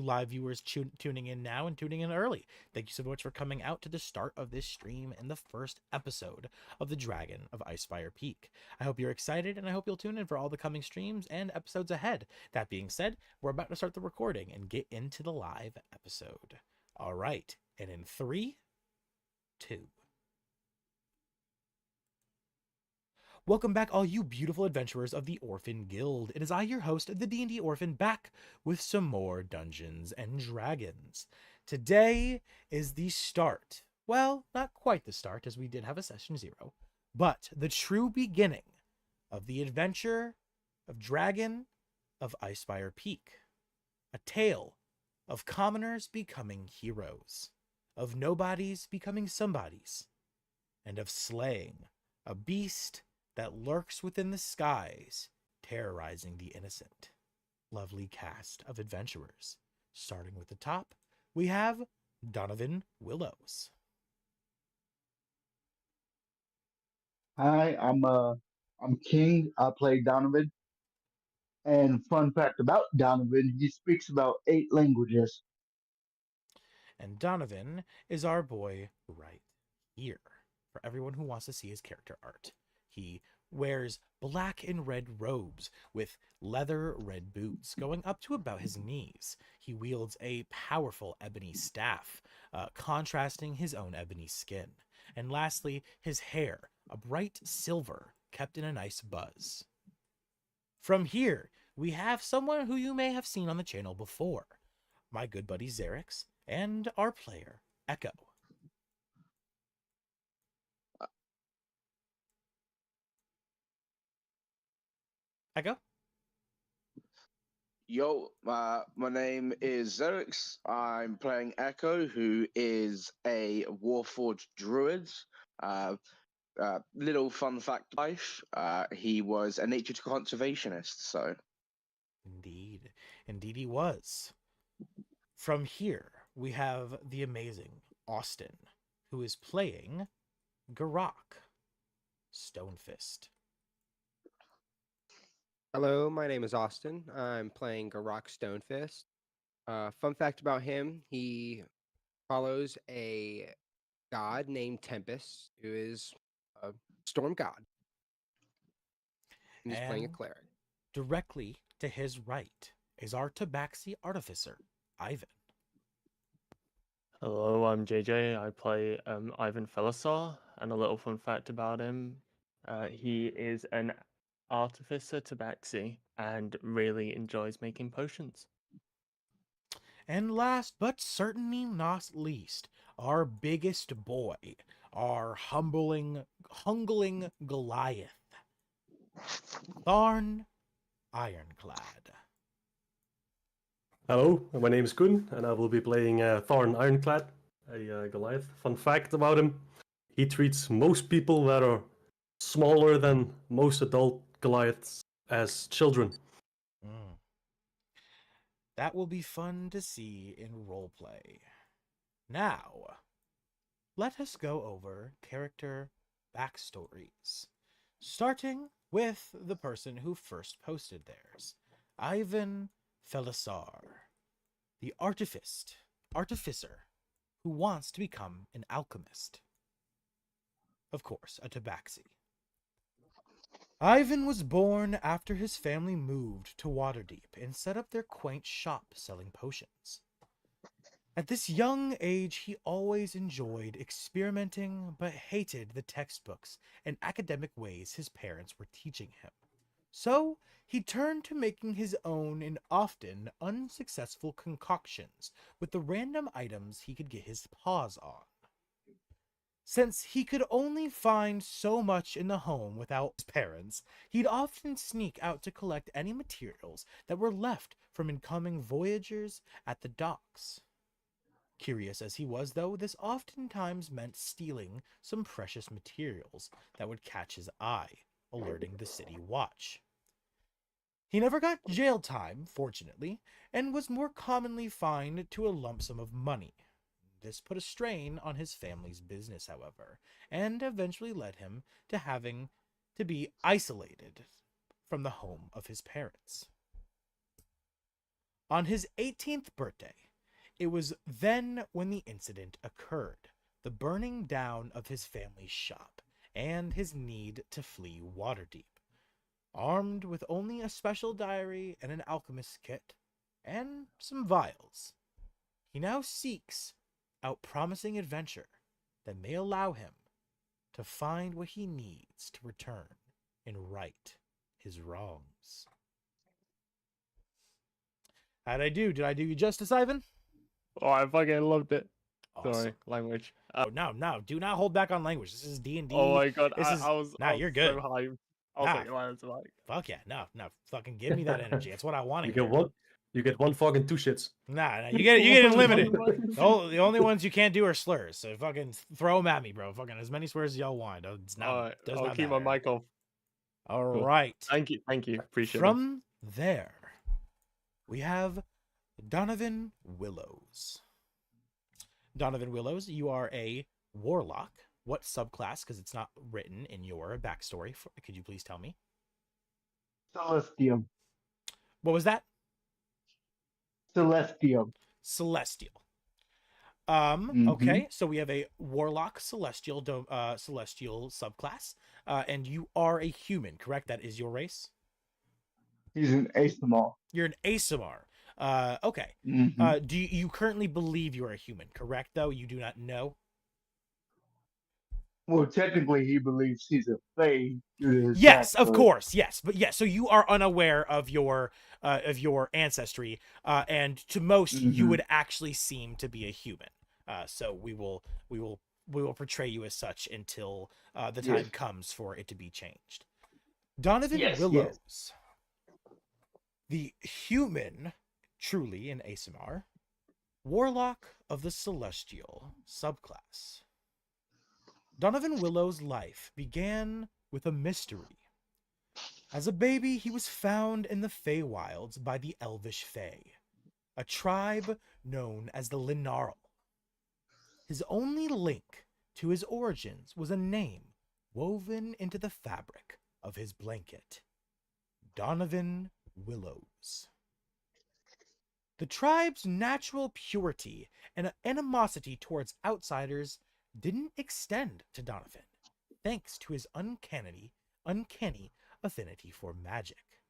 live viewers tuning in now and tuning in early. Thank you so much for coming out to the start of this stream and the first episode of the Dragon of Ice-Spire Peak. I hope you're excited, and I hope you'll tune in for all the coming streams and episodes ahead. That being said, we're about to start the recording and get into the live episode. All right, and in 3, 2. Welcome back, all you beautiful adventurers of the Orphan Guild. It is I, your host, the D&D Orphan, back with some more Dungeons and Dragons. Today is the start. Well, not quite the start, as we did have a session 0, but the true beginning of the adventure of Dragon of Ice-Spire Peak. A tale of commoners becoming heroes, of nobodies becoming somebodies, and of slaying a beast that lurks within the skies, terrorizing the innocent. Lovely cast of adventurers. Starting with the top, we have Donovan Willows. Hi, I'm King. I play Donovan. And fun fact about Donovan, he speaks about 8 languages. And Donovan is our boy right here, for everyone who wants to see his character art. He wears black and red robes with leather red boots going up to about his knees. He wields a powerful ebony staff, contrasting his own ebony skin. And lastly, his hair, a bright silver, kept in a nice buzz. From here, we have someone who you may have seen on the channel before, my good buddy Xerix, and our player, Echo. Echo? Yo, my name is Xerix. I'm playing Echo, who is a Warforged Druid. Little fun fact life, he was a nature conservationist, so. Indeed. Indeed he was. From here, we have the amazing Austin, who is playing Garrak Stonefist. Hello, my name is Austin. I'm playing Garrak Stonefist. Fun fact about him, he follows a god named Tempest, who is a storm god. And he's playing a cleric. Directly to his right is our Tabaxi Artificer, Ivyn. Hello, I'm JJ. I play Ivyn Felisar, and a little fun fact about him, he is an artificer tabaxi and really enjoys making potions. And last but certainly not least, our biggest boy, our hungling Goliath, Tharn Ironclad. Hello, my name is Koen, and I will be playing Tharn Ironclad, a Goliath. Fun fact about him, he treats most people that are smaller than most adult Goliaths as children. That will be fun to see in roleplay. Now, let us go over character backstories, starting with the person who first posted theirs, Ivyn Felisar, the artificer who wants to become an alchemist. Of course, a tabaxi. Ivyn was born after his family moved to Waterdeep and set up their quaint shop selling potions. At this young age, he always enjoyed experimenting, but hated the textbooks and academic ways his parents were teaching him. So, he turned to making his own and often unsuccessful concoctions with the random items he could get his paws on. Since he could only find so much in the home without his parents, he'd often sneak out to collect any materials that were left from incoming voyagers at the docks. Curious as he was, though, this oftentimes meant stealing some precious materials that would catch his eye, alerting the city watch. He never got jail time, fortunately, and was more commonly fined to a lump sum of money. This put a strain on his family's business, however, and eventually led him to having to be isolated from the home of his parents. On his 18th birthday, it was then when the incident occurred, the burning down of his family's shop, and his need to flee Waterdeep. Armed with only a special diary and an alchemist's kit, and some vials, he now seeks out promising adventure that may allow him to find what he needs to return and right his wrongs. How'd I do? Did I do you justice, Ivan? Oh, I fucking loved it. Awesome. Sorry, language. Oh, no, do not hold back on language. This is D&D. Oh my god, This is... I was you're good. so hyped. I was Nah. like, wow, that's like... Fuck yeah, no, fucking give me that energy. That's what I want to You hear. get one. You get one fog and two shits. Nah, you get unlimited. The only ones you can't do are slurs. So fucking throw them at me, bro. Fucking as many slurs as y'all want. It's not. Alright, Does I'll not keep matter. my mic off. All Cool. right. Thank you, appreciate it. From there, we have Donovan Willows. Donovan Willows, you are a warlock. What subclass? Because it's not written in your backstory. Could you please tell me? Celestium. What was that? Celestium. Celestial. Mhm. Okay, so we have a warlock celestial celestial subclass, and you are a human, correct? That is your race. He's an Asamar. You're an Asamar. Okay. Mhm. Do you currently believe you're a human, correct? Though you do not know. Well, technically, he believes he's a Fae due to his Yes, of backstory. course, yes, but yes. So you are unaware of your ancestry, and to most, you Mhm. would actually seem to be a human. So we will portray you as such until the time Yes. comes for it to be changed. Donovan Yes, Willows, the human, truly an Asamar, warlock of the celestial subclass. Donovan Willows' life began with a mystery. As a baby, he was found in the Feywilds by the Elvish Fae, a tribe known as the Linarl. His only link to his origins was a name woven into the fabric of his blanket: Donovan Willows. The tribe's natural purity and animosity towards outsiders didn't extend to Donovan, thanks to his uncanny affinity for magic.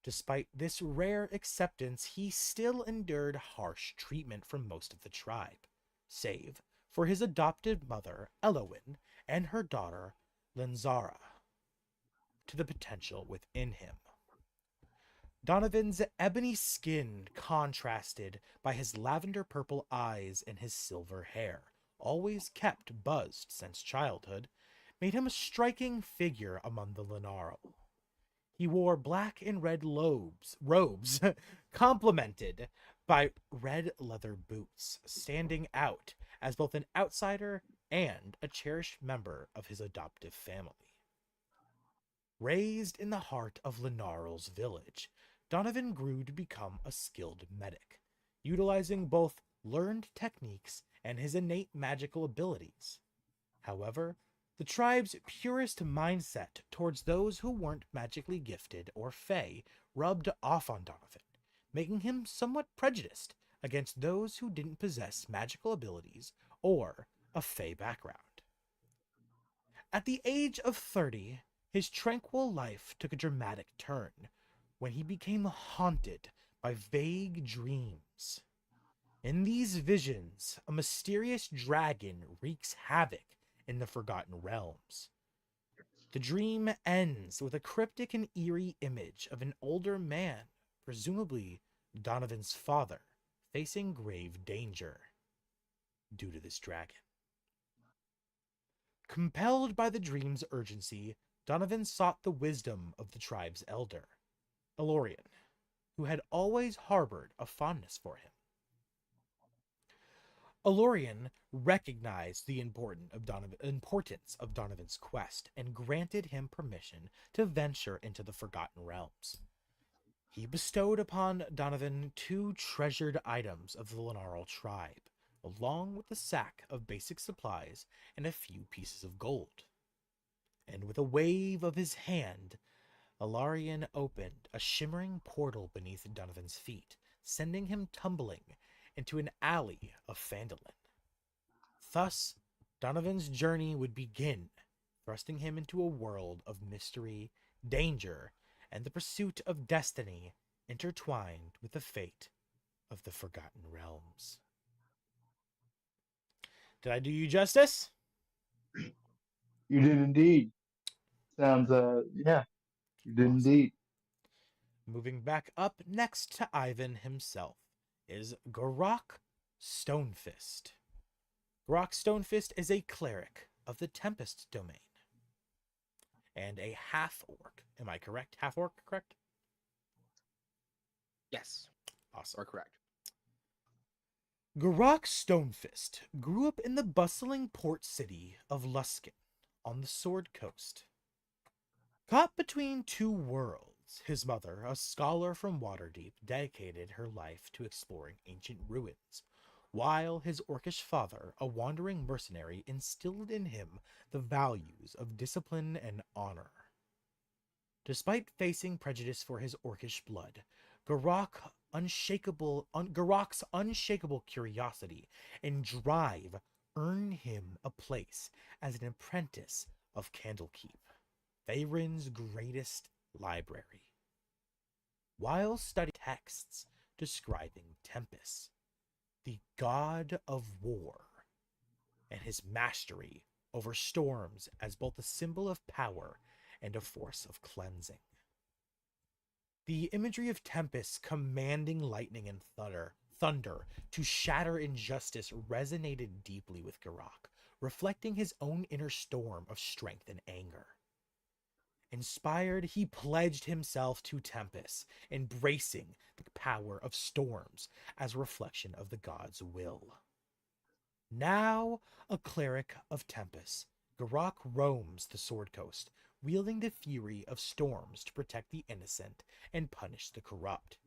Despite this rare acceptance, he still endured harsh treatment from most of the tribe, save for his adopted mother, Elowyn, and her daughter, Lenzara, to the potential within him. Donovan's ebony skin, contrasted by his lavender purple eyes and his silver hair, always kept buzzed since childhood, made him a striking figure among the Linarl. He wore black and red robes, complemented by red leather boots, standing out as both an outsider and a cherished member of his adoptive family. Raised in the heart of Linarl's village, Donovan grew to become a skilled medic, utilizing both learned techniques and his innate magical abilities. However, the tribe's purest mindset towards those who weren't magically gifted or fey rubbed off on Donovan, making him somewhat prejudiced against those who didn't possess magical abilities or a fey background. At the age of 30, his tranquil life took a dramatic turn when he became haunted by vague dreams. In these visions, a mysterious dragon wreaks havoc in the Forgotten Realms. The dream ends with a cryptic and eerie image of an older man, presumably Donovan's father, facing grave danger due to this dragon. Compelled by the dream's urgency, Donovan sought the wisdom of the tribe's elder, Elorian, who had always harbored a fondness for him. Elorian recognized the importance of Donovan's quest and granted him permission to venture into the Forgotten Realms. He bestowed upon Donovan 2 treasured items of the Linarl tribe, along with a sack of basic supplies and a few pieces of gold. And with a wave of his hand, Elorian opened a shimmering portal beneath Donovan's feet, sending him tumbling into an alley of Phandalin. Thus, Donovan's journey would begin, thrusting him into a world of mystery, danger, and the pursuit of destiny intertwined with the fate of the Forgotten Realms. Did I do you justice? You did indeed. Sounds yeah, you did Awesome. indeed. Moving back up next to Ivyn himself is Garrak Stonefist. Garrak Stonefist is a cleric of the Tempest domain and a half-orc. Am I correct? Half-orc, correct? Yes, Awesome. or correct. Garrak Stonefist grew up in the bustling port city of Luskan on the Sword Coast. Caught between two worlds, his mother, a scholar from Waterdeep, dedicated her life to exploring ancient ruins, while his orcish father, a wandering mercenary, instilled in him the values of discipline and honor. Despite facing prejudice for his orcish blood, Garrak's unshakable curiosity and drive earn him a place as an apprentice of Candlekeep, Faerun's greatest library. While studying texts describing Tempest, the god of war, and his mastery over storms as both a symbol of power and a force of cleansing. The imagery of Tempest commanding lightning and thunder to shatter injustice resonated deeply with Garrak, reflecting his own inner storm of strength and anger. Inspired, he pledged himself to Tempest, embracing the power of storms as a reflection of the god's will. Now a cleric of Tempest, Garrak roams the Sword Coast, wielding the fury of storms to protect the innocent and punish the corrupt.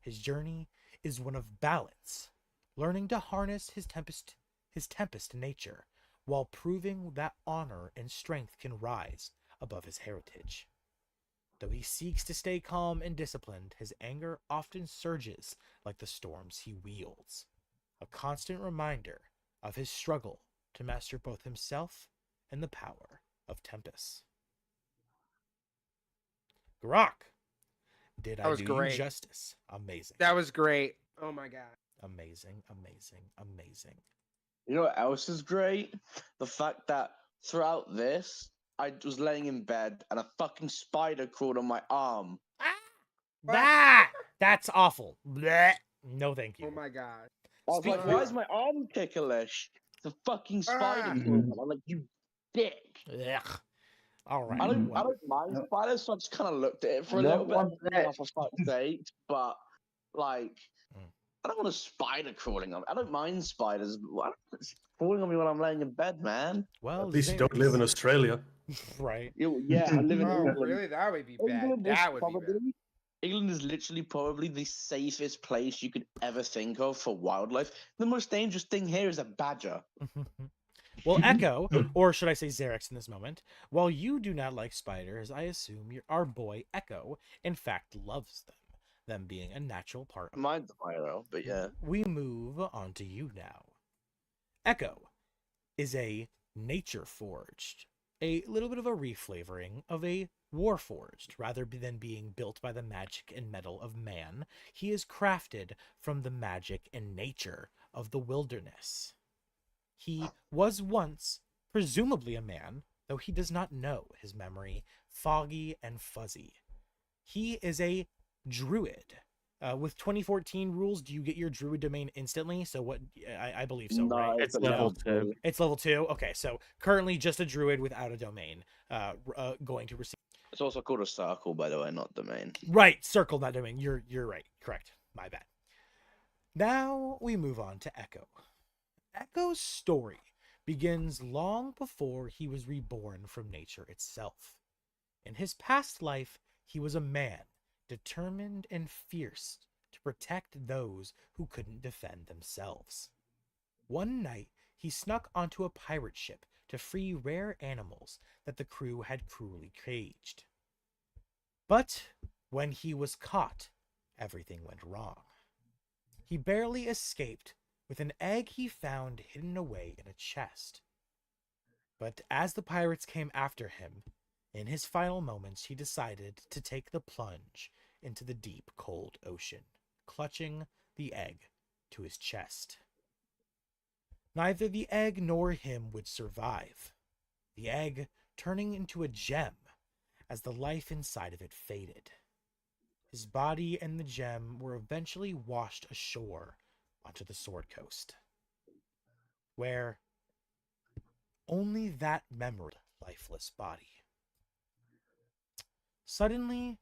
His journey is one of balance, learning to harness his tempest nature, while proving that honor and strength can rise above his heritage. Though he seeks to stay calm and disciplined, his anger often surges like the storms he wields, a constant reminder of his struggle to master both himself and the power of Tempest. Garrak, did I was do great. you justice? Amazing. That was great. Oh my god. Amazing, amazing, amazing. You know what else is great? The fact that throughout this, I was laying in bed and a fucking spider crawled on my arm. That's awful. Blech. No, thank you. Oh my god. I was like, Speak- why is my arm ticklish? It's a fucking spider Ah. crawling. I'm like, you dick. Ugh. All right. I don't well, mind spiders, so I just kind of looked at it for a That little bit. one And that- for fuck's sake, but like, Mm. I don't want a spider crawling on me. I don't mind spiders, but it's crawling on me when I'm laying in bed, man. well, At least you don't live in Australia. right. Yeah, I live in Oh, England. really? That would be bad. England is That would be probably bad. England is literally probably the safest place you could ever think of for wildlife. The most dangerous thing here is a badger. Well, Echo, or should I say Xerix in this moment, while you do not like spiders, I assume our boy Echo, in fact, loves them being a natural part of. Mine's a hero, but yeah. We move on to you now. Echo is a Nature-Forged, a little bit of a reflavoring of a Warforged. Rather than being built by the magic and metal of man, he is crafted from the magic and nature of the wilderness. He was once, presumably a man, though he does not know his memory, foggy and fuzzy. He is a druid. With 2014 rules, do you get your druid domain instantly? So what? I believe so, right? It's level 2. It's level 2. Okay, so currently just a druid without a domain, going to receive. It's also called a circle, by the way, not domain. Right, circle that domain. You're right. Correct. My bad. Now we move on to Echo. Echo's story begins long before he was reborn from nature itself. In his past life, he was a man, determined and fierce to protect those who couldn't defend themselves. One night, he snuck onto a pirate ship to free rare animals that the crew had cruelly caged. But when he was caught, everything went wrong. he barely escaped with an egg he found hidden away in a chest. But as the pirates came after him, in his final moments he decided to take the plunge into the deep, cold ocean, clutching the egg to his chest. Neither the egg nor him would survive, the egg turning into a gem as the life inside of it faded. His body and the gem were eventually washed ashore onto the Sword Coast, where only that memory lifeless body. Suddenly,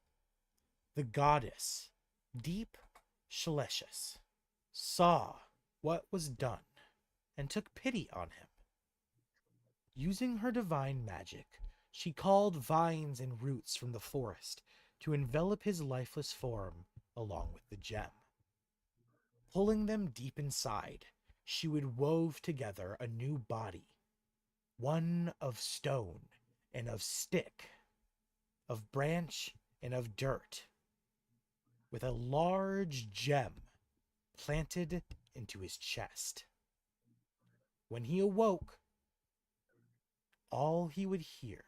the goddess, Deep Shalicious, saw what was done and took pity on him. Using her divine magic, she called vines and roots from the forest to envelop his lifeless form along with the gem. Pulling them deep inside, she would wove together a new body, one of stone and of stick, of branch and of dirt, with a large gem planted into his chest. When he awoke, all he would hear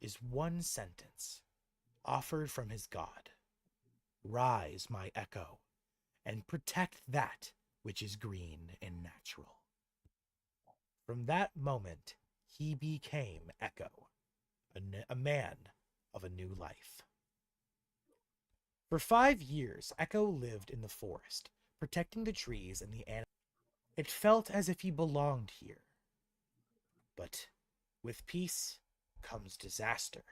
is one sentence offered from his god: "Rise, my echo, and protect that which is green and natural." From that moment, he became Echo, a man of a new life. For 5 years, Echo lived in the forest, protecting the trees and the animals. It felt as if he belonged here. But with peace comes disaster.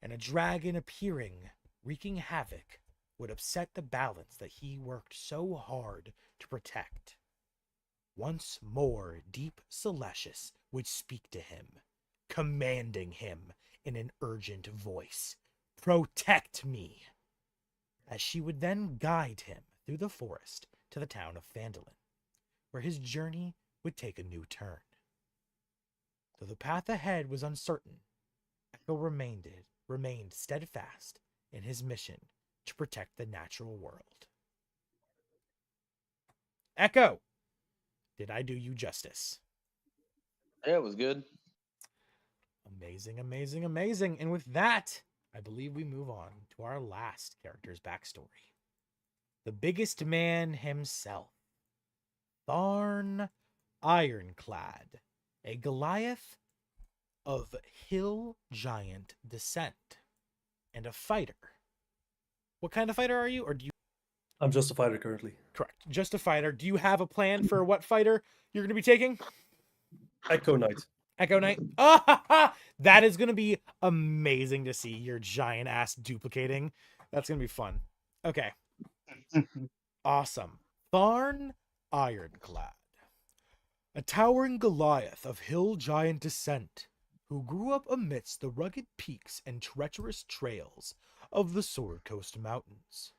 And a dragon appearing, wreaking havoc, would upset the balance that he worked so hard to protect. Once more, Deep Shalicious would speak to him, commanding him in an urgent voice, "Protect me!" As she would then guide him through the forest to the town of Phandalin, where his journey would take a new turn. Though the path ahead was uncertain, Echo remained steadfast in his mission to protect the natural world. Echo! Did I do you justice? Yeah, it was good. Amazing, amazing, amazing. And with that, I believe we move on to our last character's backstory. The biggest man himself, Tharn Ironclad, a Goliath of hill giant descent, and a fighter. What kind of fighter are you? Or do you... I'm just a fighter currently. Correct. Just a fighter. Do you have a plan for what fighter you're going to be taking? Echo Knight. Echo Knight. Ah, that is going to be amazing to see your giant ass duplicating. That's going to be fun. Okay. Awesome. Tharn Ironclad. A towering Goliath of hill giant descent, who grew up amidst the rugged peaks and treacherous trails of the Sword Coast Mountains.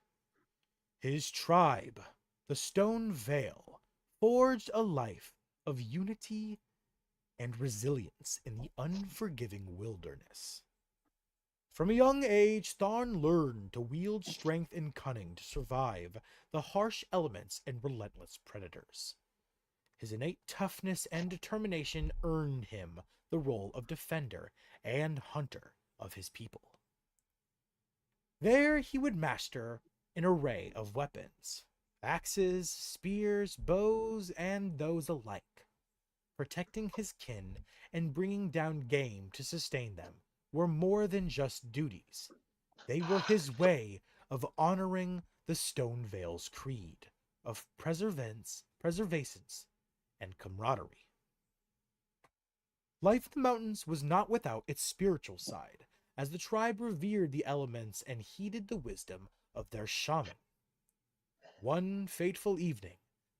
His tribe, the Stone Vale, forged a life of unity and resilience in the unforgiving wilderness. From a young age, Tharn learned to wield strength and cunning to survive the harsh elements and relentless predators. His innate toughness and determination earned him the role of defender and hunter of his people. There he would master an array of weapons, axes, spears, bows, and those alike. Protecting his kin and bringing down game to sustain them were more than just duties. They were his way of honoring the Stone Vale's creed of preservance, and camaraderie. Life in the mountains was not without its spiritual side, as the tribe revered the elements and heeded the wisdom of their shaman. One fateful evening,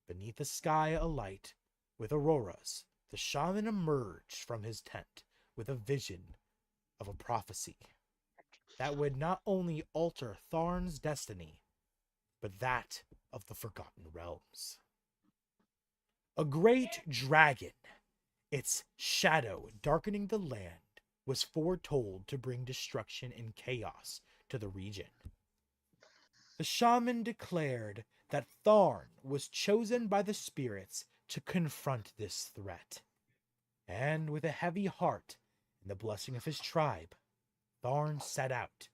beneath a sky alight with auroras, the shaman emerged from his tent with a vision of a prophecy that would not only alter Tharn's destiny, but that of the Forgotten Realms. A great dragon, its shadow darkening the land, was foretold to bring destruction and chaos to the region. The shaman declared that Tharn was chosen by the spirits to confront this threat. And with a heavy heart and the blessing of his tribe, Tharn set out,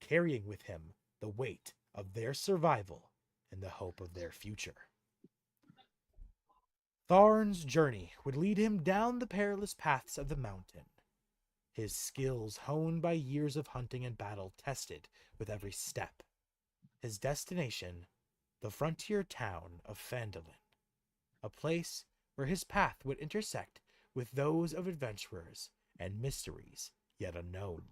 carrying with him the weight of their survival and the hope of their future. Tharn's journey would lead him down the perilous paths of the mountain, his skills honed by years of hunting and battle tested with every step. His destination, the frontier town of Phandalin, a place where his path would intersect with those of adventurers and mysteries yet unknown.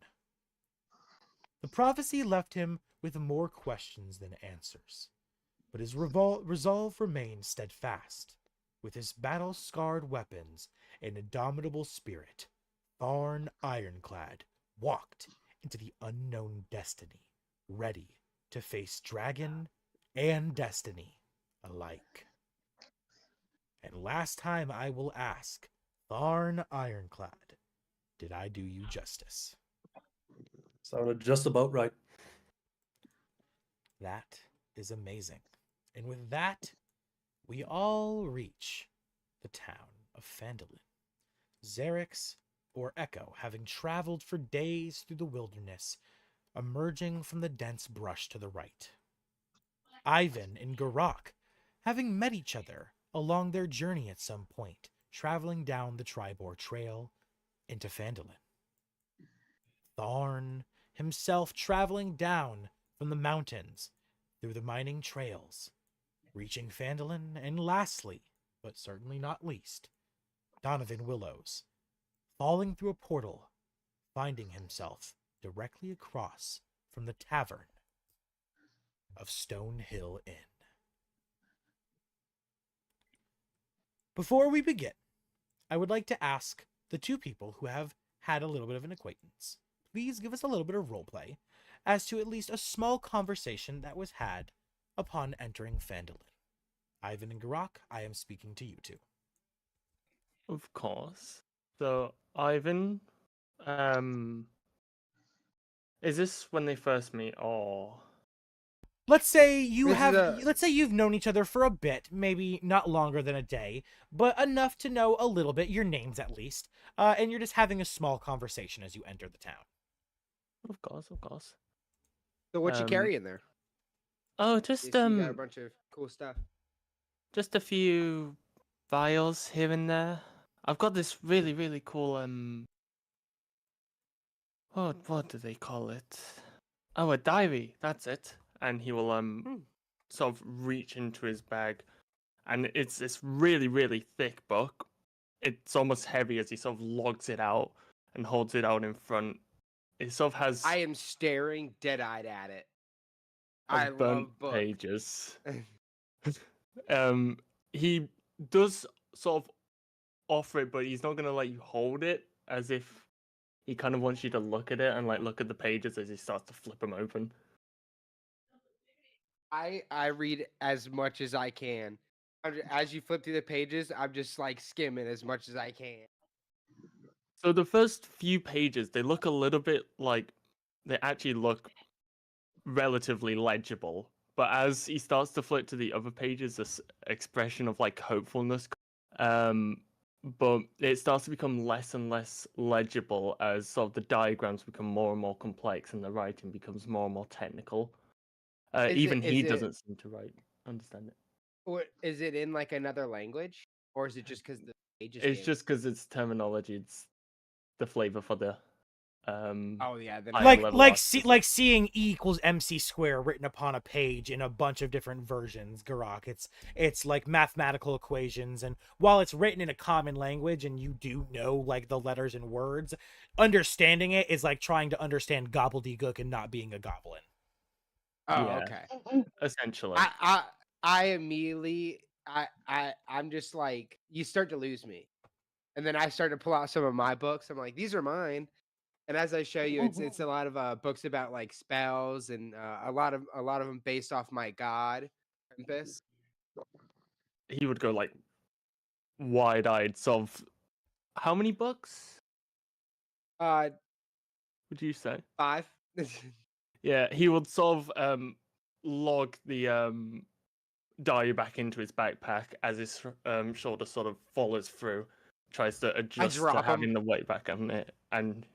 The prophecy left him with more questions than answers, but his resolve remained steadfast. With his battle-scarred weapons and indomitable spirit, Tharn Ironclad walked into the unknown destiny, ready to face dragon and destiny alike. And last time I will ask, Tharn Ironclad, did I do you justice? Sounded just about right. That is amazing. And with that, we all reach the town of Phandalin. Xerix, or Echo, having traveled for days through the wilderness, emerging from the dense brush to the right. Ivyn and Garrak, having met each other along their journey at some point, traveling down the Tribor Trail into Phandalin. Tharn himself traveling down from the mountains through the mining trails, reaching Phandalin, and lastly, but certainly not least, Donovan Willows, falling through a portal, finding himself directly across from the tavern of Stonehill Inn. Before we begin, I would like to ask the two people who have had a little bit of an acquaintance, please give us a little bit of roleplay as to at least a small conversation that was had upon entering Phandalin. Ivyn and Garrak, I am speaking to you two. Of course. So, Ivyn, is this when they first meet, or Let's say you This is have. a- Let's say you've known each other for a bit, maybe not longer than a day, but enough to know a little bit, your names at least, and you're just having a small conversation as you enter the town. of course, of course. So what you Um, carrying there? Oh, You just see you got a bunch of cool stuff. just a few vials here and there. I've got this really, really cool what do they call it? Oh, a diary. That's it. And he will sort of reach into his bag, and it's this really, really thick book. It's almost heavy as he sort of logs it out and holds it out in front. It sort of has I am staring dead-eyed at it. has I burnt love books. pages. He does sort of offer it, but he's not gonna let you hold it, as if he kind of wants you to look at it and like look at the pages as he starts to flip them open. I read as much as I can. As you flip through the pages, I'm just like skimming as much as I can. So the first few pages, they look a little bit like they actually look relatively legible, but as he starts to flip to the other pages, this expression of like hopefulness, but it starts to become less and less legible as sort of the diagrams become more and more complex and the writing becomes more and more technical. Even he doesn't seem to understand it. Or is it in like another language, or is it just because the pages? It's just because it's terminology. It's the flavor for the Oh yeah, then higher level Like seeing E equals MC square written upon a page in a bunch of different versions, Garrak. It's like mathematical equations, and while it's written in a common language and you do know like the letters and words, understanding it is like trying to understand gobbledygook and not being a goblin. Oh, Yeah. okay. essentially. I immediately I'm just like, you start to lose me, and then I start to pull out some of my books. I'm like, these are mine. And as I show you, it's a lot of books about like spells, and a lot of them based off my god, Tempest. He would go like wide-eyed, sort of. How many books Uh, would you say? 5. Yeah, he would sort of log the die back into his backpack as his shoulder sort of follows through, tries to adjust to drop him. having the weight back on it, and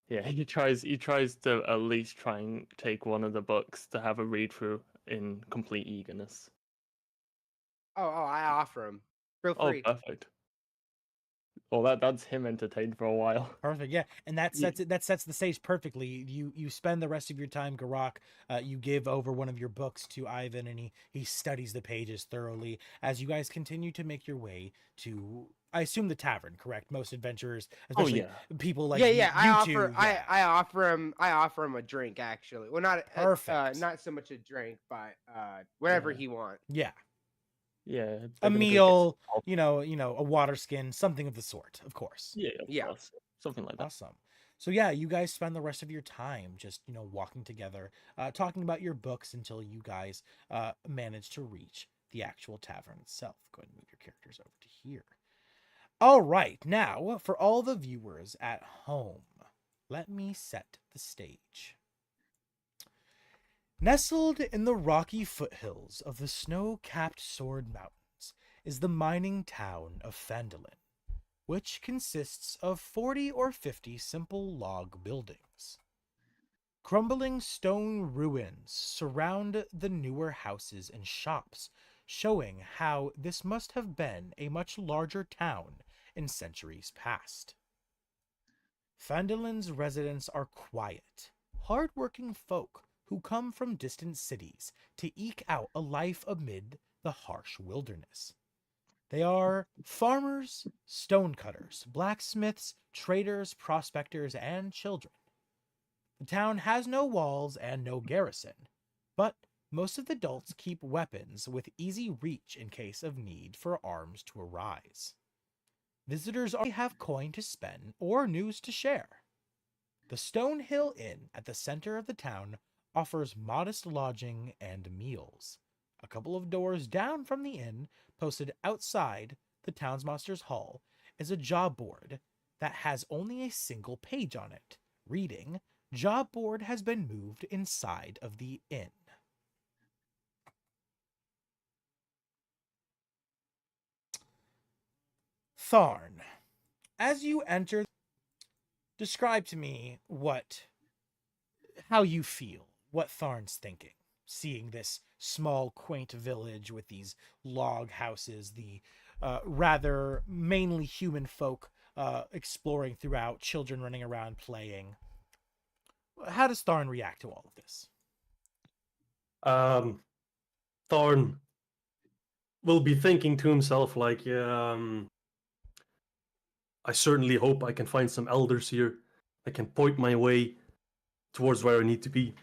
yeah, he tries to at least try and take one of the books to have a read through in complete eagerness. Oh, I offer him. Feel Oh, free. perfect. Well, that's him entertained for a while. Perfect, yeah, and that sets it. That sets the stage perfectly. You spend the rest of your time, Garrak. You give over one of your books to Ivyn, and he studies the pages thoroughly as you guys continue to make your way to, I assume, the tavern. Correct? Most adventurers, especially people like yeah. I you offer. two, yeah. I offer him a drink. Actually, well, not Perfect. not so much a drink, but whatever he wants. Yeah. Yeah, A meal, a water skin, something of the sort, of course. Yeah, of course. Something like that. Awesome. So yeah, you guys spend the rest of your time just, walking together, talking about your books until you guys manage to reach the actual tavern itself. Go ahead and move your characters over to here. All right, now for all the viewers at home, let me set the stage. Nestled in the rocky foothills of the snow-capped Sword Mountains is the mining town of Phandalin, which consists of 40 or 50 simple log buildings. Crumbling stone ruins surround the newer houses and shops, showing how this must have been a much larger town in centuries past. Phandalin's residents are quiet, hard-working folk who come from distant cities to eke out a life amid the harsh wilderness. They are farmers, stonecutters, blacksmiths, traders, prospectors, and children. The town has no walls and no garrison, but most of the adults keep weapons with easy reach in case of need for arms to arise. Visitors already have coin to spend or news to share. The Stone Hill Inn at the center of the town offers modest lodging and meals. A couple of doors down from the inn, posted outside the Townsmaster's Hall, is a job board that has only a single page on it, reading, "Job board has been moved inside of the inn." Tharn, as you enter, describe to me how you feel, what Tharn's thinking, seeing this small, quaint village with these log houses, the rather mainly human folk exploring throughout, children running around playing. How does Tharn react to all of this? Tharn will be thinking to himself like, I certainly hope I can find some elders here. I can point my way towards where I need to be.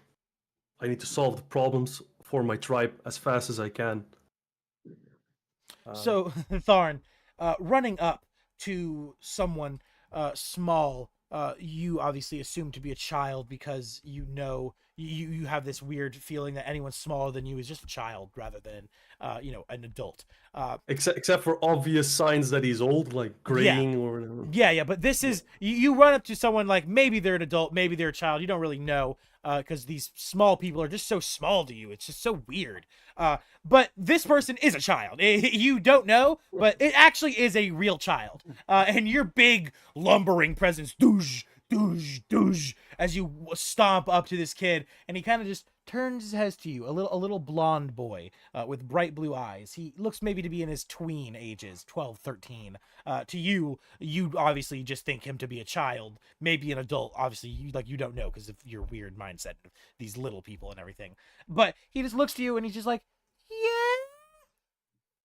I need to solve the problems for my tribe as fast as I can. So, Tharn, running up to someone small, you obviously assume to be a child because you have this weird feeling that anyone smaller than you is just a child rather than an adult. Except for obvious signs that he's old, like graying or whatever. Yeah, but this is you run up to someone like maybe they're an adult, maybe they're a child. You don't really know because these small people are just so small to you. It's just so weird. But this person is a child. You don't know, but it actually is a real child. And your big lumbering presence, doosh, doosh, doosh, as you stomp up to this kid, and he kind of just turns his head to you, a little blonde boy with bright blue eyes. He looks maybe to be in his tween ages, 12, 13. To you obviously just think him to be a child, maybe an adult. Obviously, you don't know because of your weird mindset of these little people and everything. But he just looks to you and he's just like, "Yeah,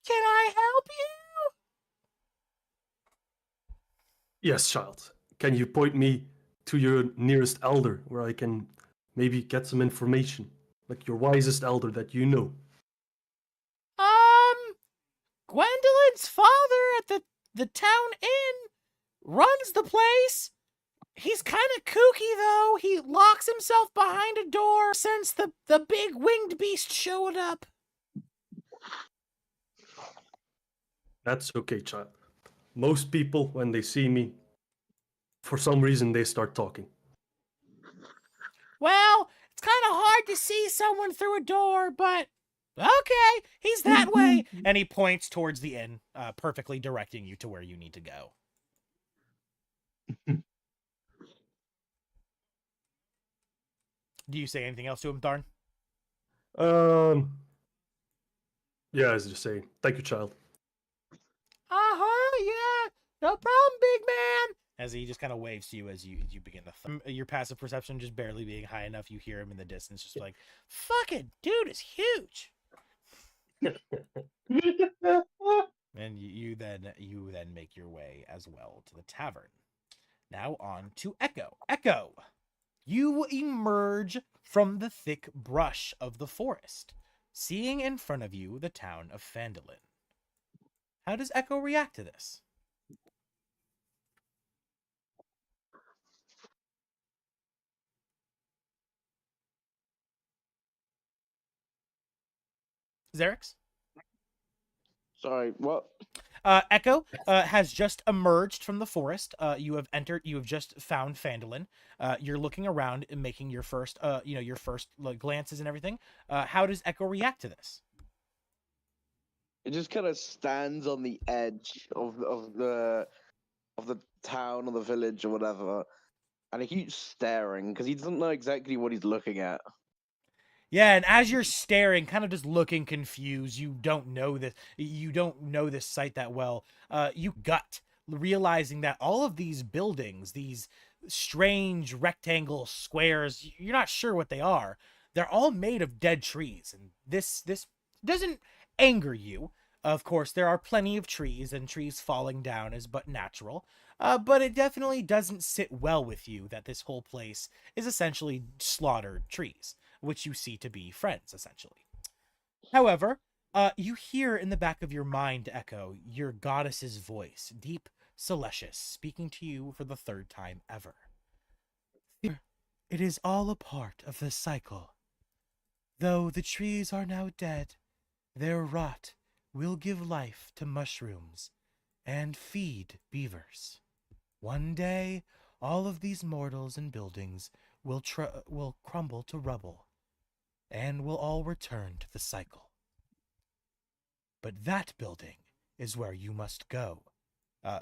can I help you?" Yes, child. Can you point me to your nearest elder where I can maybe get some information? Like your wisest elder that you know. Gwendolyn's father at the town inn runs the place. He's kind of kooky, though. He locks himself behind a door since the big winged beast showed up. That's okay, child. Most people, when they see me, for some reason, they start talking. Well, it's kind of hard to see someone through a door, but Okay, he's that way. And he points towards the inn, perfectly directing you to where you need to go. Do you say anything else to him, Tharn? Yeah, I was just saying, thank you, child. Yeah, no problem, big man. As he just kind of waves to you as you begin to your passive perception just barely being high enough, you hear him in the distance, just like, "Fucking dude is huge." And you then make your way as well to the tavern. Now on to Echo. Echo, you emerge from the thick brush of the forest, seeing in front of you the town of Phandalin. How does Echo react to this? Xerix? Sorry, what? Echo has just emerged from the forest. You have just found Phandalin. You're looking around and making your first, your first glances and everything. How does Echo react to this? It just kind of stands on the edge of the town or the village or whatever, and he keeps staring because he doesn't know exactly what he's looking at. Yeah, and as you're staring, kind of just looking confused, you don't know this site that well. You gut, realizing that all of these buildings, these strange rectangle squares, you're not sure what they are. They're all made of dead trees, and this doesn't anger you. Of course, there are plenty of trees, and trees falling down is but natural. But it definitely doesn't sit well with you that this whole place is essentially slaughtered trees, which you see to be friends, essentially. However, you hear in the back of your mind, Echo, your goddess's voice, deep, celestious, speaking to you for the third time ever. It is all a part of the cycle. Though the trees are now dead, their rot will give life to mushrooms and feed beavers. One day, all of these mortals and buildings will crumble to rubble, and will all return to the cycle. But that building is where you must go.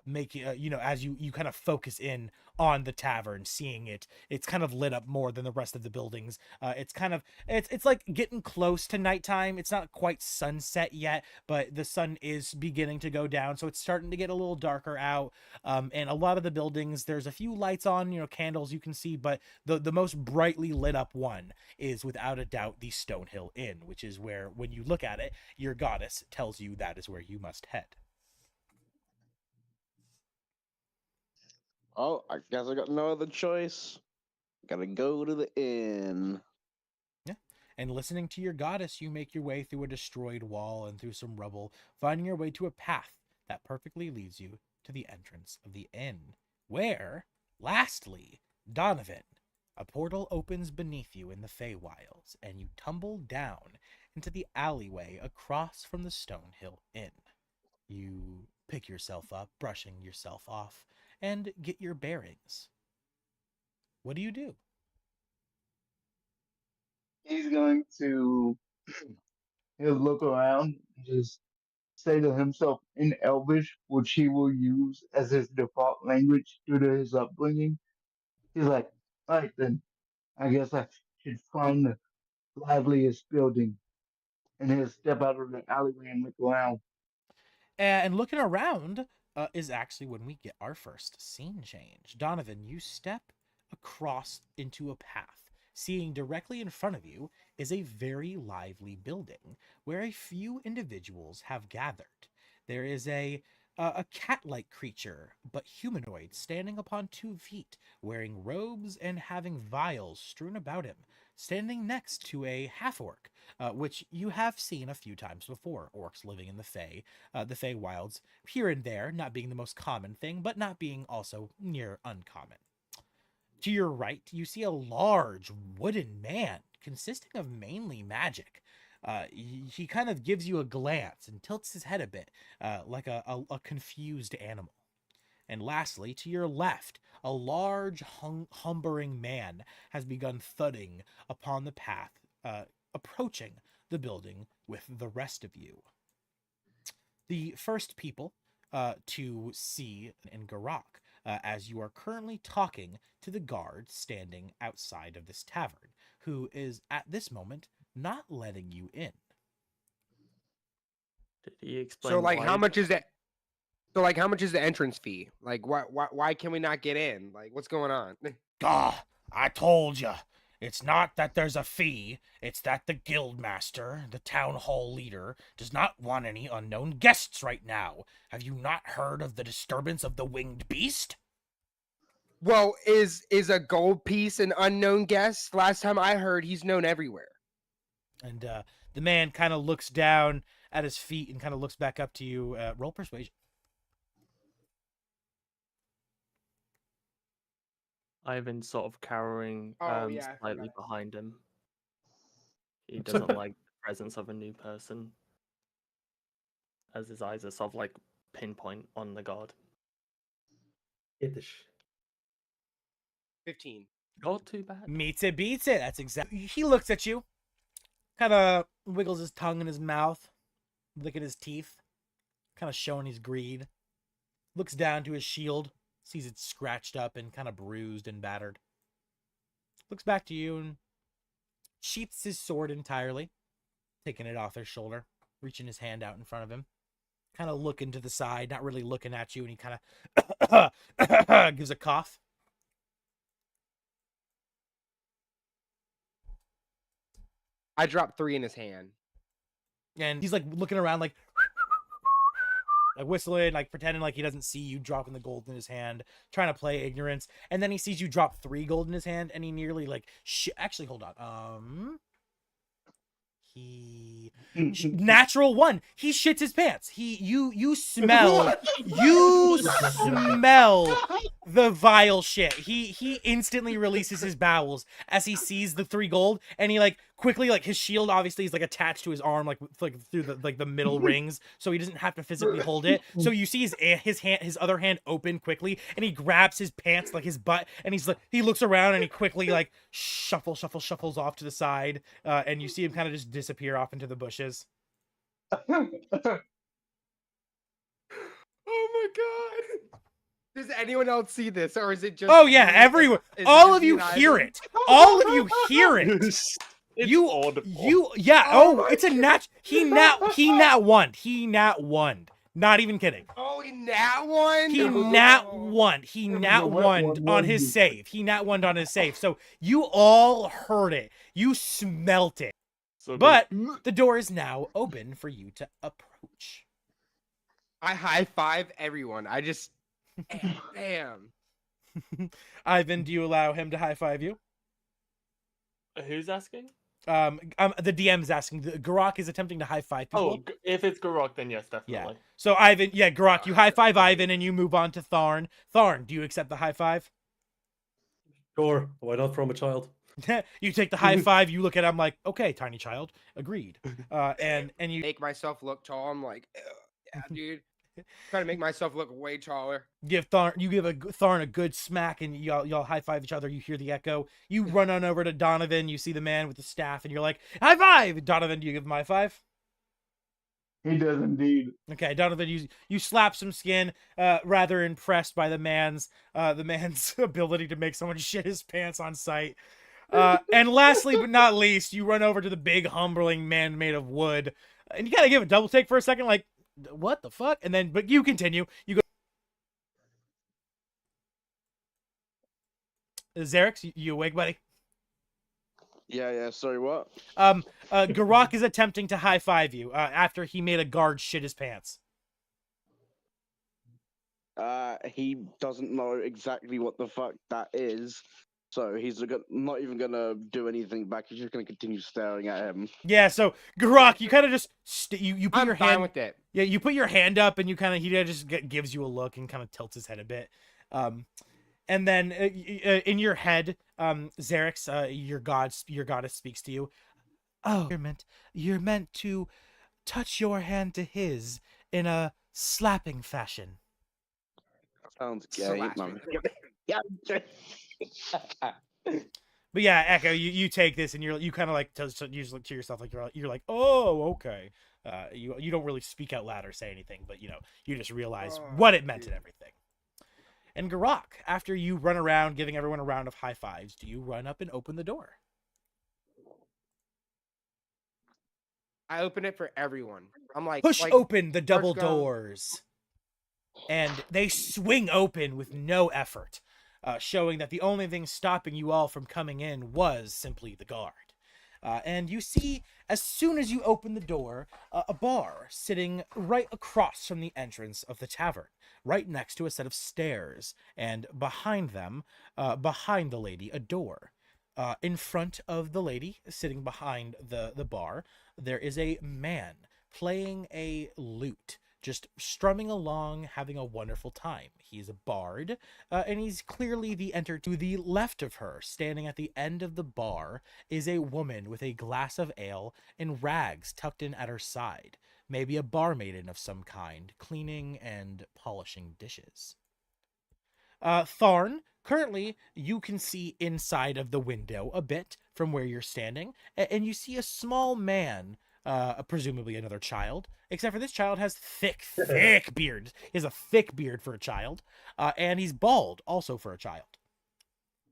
Making as you kind of focus in on the tavern, seeing it's kind of lit up more than the rest of the buildings. It's like getting close to nighttime. It's not quite sunset yet, but the sun is beginning to go down, so it's starting to get a little darker out. And a lot of the buildings, there's a few lights on, candles you can see, but the most brightly lit up one is without a doubt the Stonehill Inn, which is where, when you look at it, your goddess tells you that is where you must head. Oh, I guess I got no other choice. Gotta go to the inn. Yeah. And listening to your goddess, you make your way through a destroyed wall and through some rubble, finding your way to a path that perfectly leads you to the entrance of the inn, where, lastly, Donovan, a portal opens beneath you in the Feywilds, and you tumble down into the alleyway across from the Stonehill Inn. You pick yourself up, brushing yourself off, and get your bearings. What do you do? He's going to he'll look around and just say to himself in Elvish, which he will use as his default language due to his upbringing. He's like, all right, then, I guess I should find the liveliest building. And he'll step out of the alleyway and look around. And looking around is actually when we get our first scene change. Donovan, you step across into a path. Seeing directly in front of you is a very lively building where a few individuals have gathered. There is a cat-like creature, but humanoid, standing upon 2 feet, wearing robes and having vials strewn about him, standing next to a half-orc, which you have seen a few times before. Orcs living in the Fey wilds, here and there, not being the most common thing, but not being also near uncommon. To your right, you see a large wooden man consisting of mainly magic. He kind of gives you a glance and tilts his head a bit, like a confused animal. And lastly, to your left, a large, humbering man has begun thudding upon the path, approaching the building with the rest of you. The first people to see in Garrak, as you are currently talking to the guard standing outside of this tavern, who is at this moment not letting you in. Did he explain So like, why? how much is that? So like, how much is the entrance fee? Like, why can we not get in? Like, what's going on? Ah, I told you. It's not that there's a fee, it's that the guildmaster, the town hall leader, does not want any unknown guests right now. Have you not heard of the disturbance of the winged beast? Well, is a gold piece an unknown guest? Last time I heard, he's known everywhere. And the man kind of looks down at his feet and kind of looks back up to you. Roll persuasion. Ivan's sort of cowering Oh, yeah, I slightly forgot. behind him. He doesn't like the presence of a new person, as his eyes are sort of like pinpoint on the guard. Yiddish. 15. Not too bad. Meets it, beats it. That's exactly. He looks at you, kind of wiggles his tongue in his mouth, licking his teeth, kind of showing his greed. Looks down to his shield, sees it scratched up and kind of bruised and battered. Looks back to you and sheaths his sword entirely, taking it off his shoulder, reaching his hand out in front of him, kind of looking to the side, not really looking at you, and he kind of gives a cough. I dropped 3 in his hand. And he's like looking around like whistling, like pretending like he doesn't see you dropping the gold in his hand, trying to play ignorance. And then he sees you drop 3 gold in his hand and he nearly like actually hold on. He natural 1. He shits his pants. You smell you smell the vile shit. He instantly releases his bowels as he sees the 3 gold, and he like quickly, like his shield obviously is like attached to his arm, like through the middle rings, so he doesn't have to physically hold it. So you see his other hand open quickly, and he grabs his pants, like his butt, and he looks around and he quickly like shuffles off to the side, and you see him kind of just disappear off into the bushes. Oh my god! Does anyone else see this, or is it just? Oh yeah, me? everyone, Is it all just of me you and hear Ivyn? it. All of you hear it. You audible. yeah. Oh Oh, my it's a nat. He nat one. He nat one. Not even kidding. Oh, he nat one. He Oh. nat one. He It was nat a wet one one, on wasn't his it? save. He nat one on his save. So you all heard it. You smelt it. So But the door is now open for you to approach. I high five everyone. I just, damn. Ivan, do you allow him to high five you? who's asking? The DM's asking. Garrak is attempting to high five people. Oh, if it's Garrak, then yes, definitely. So Ivan, yeah, Garrak, you high five Ivan and you move on to Tharn. Tharn, do you accept the high five? Sure, why not from a child? You take the high five. You look at him like, okay, tiny child, agreed. And you Make myself look tall. I'm like, yeah, dude. Trying to make myself look way taller. give Tharn a good smack, and y'all high five each other. You hear the echo. You run on over to Donovan. You see the man with the staff, and you're like, high five, Donovan. Do you give him a high five? He does indeed. Okay, Donovan, you slap some skin, rather impressed by the man's ability to make someone shit his pants on sight. And lastly but not least, you run over to the big humbling man made of wood, and you gotta give a double take for a second, like, what the fuck? And then, but you continue. You go, Xerix, you awake, buddy? Yeah. Sorry, what? Garrak is attempting to high five you after he made a guard shit his pants. He doesn't know exactly what the fuck that is, so he's not even gonna do anything back. He's just gonna continue staring at him. Yeah, so Garrak, you kind of just you put I'm your fine hand with it. Yeah, you put your hand up and he just gives you a look and kind of tilts his head a bit. And then in your head, Xerix, your goddess speaks to you. Oh, you're meant to touch your hand to his in a slapping fashion. Sounds gay, Slash man. But yeah, Echo, you take this and you kind of like you just look to yourself like you're like, oh, okay. You don't really speak out loud or say anything, but you just realize what it meant and everything. And Garrak, after you run around giving everyone a round of high fives, do you run up and open the door? I open it for everyone. I'm like, Push open the double first go. doors, and they swing open with no effort, showing that the only thing stopping you all from coming in was simply the guard. And you see, as soon as you open the door, a bar sitting right across from the entrance of the tavern, right next to a set of stairs, and behind them, behind the lady, a door. In front of the lady, sitting behind the bar, there is a man playing a lute, just strumming along, having a wonderful time. He's a bard, and he's clearly the enter. To the left of her, standing at the end of the bar, is a woman with a glass of ale and rags tucked in at her side, maybe a barmaiden of some kind, cleaning and polishing dishes. Tharn, currently you can see inside of the window a bit from where you're standing, and you see a small man, presumably another child, except for this child has thick beard. He has a thick beard for a child, and he's bald also for a child.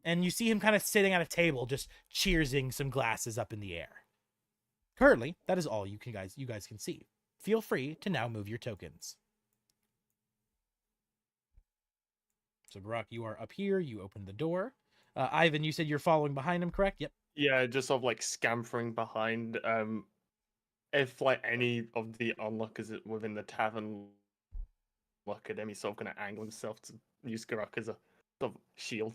And you see him kind of sitting at a table, just cheersing some glasses up in the air. Currently, that is all you guys can see. Feel free to now move your tokens. So, Garrak, you are up here. You open the door. Ivyn, you said you're following behind him, correct? Yep. Yeah, just sort of like scampering behind. If like any of the onlookers within the tavern look at him, he's sort of going to angle himself to use Garrak as a sort of shield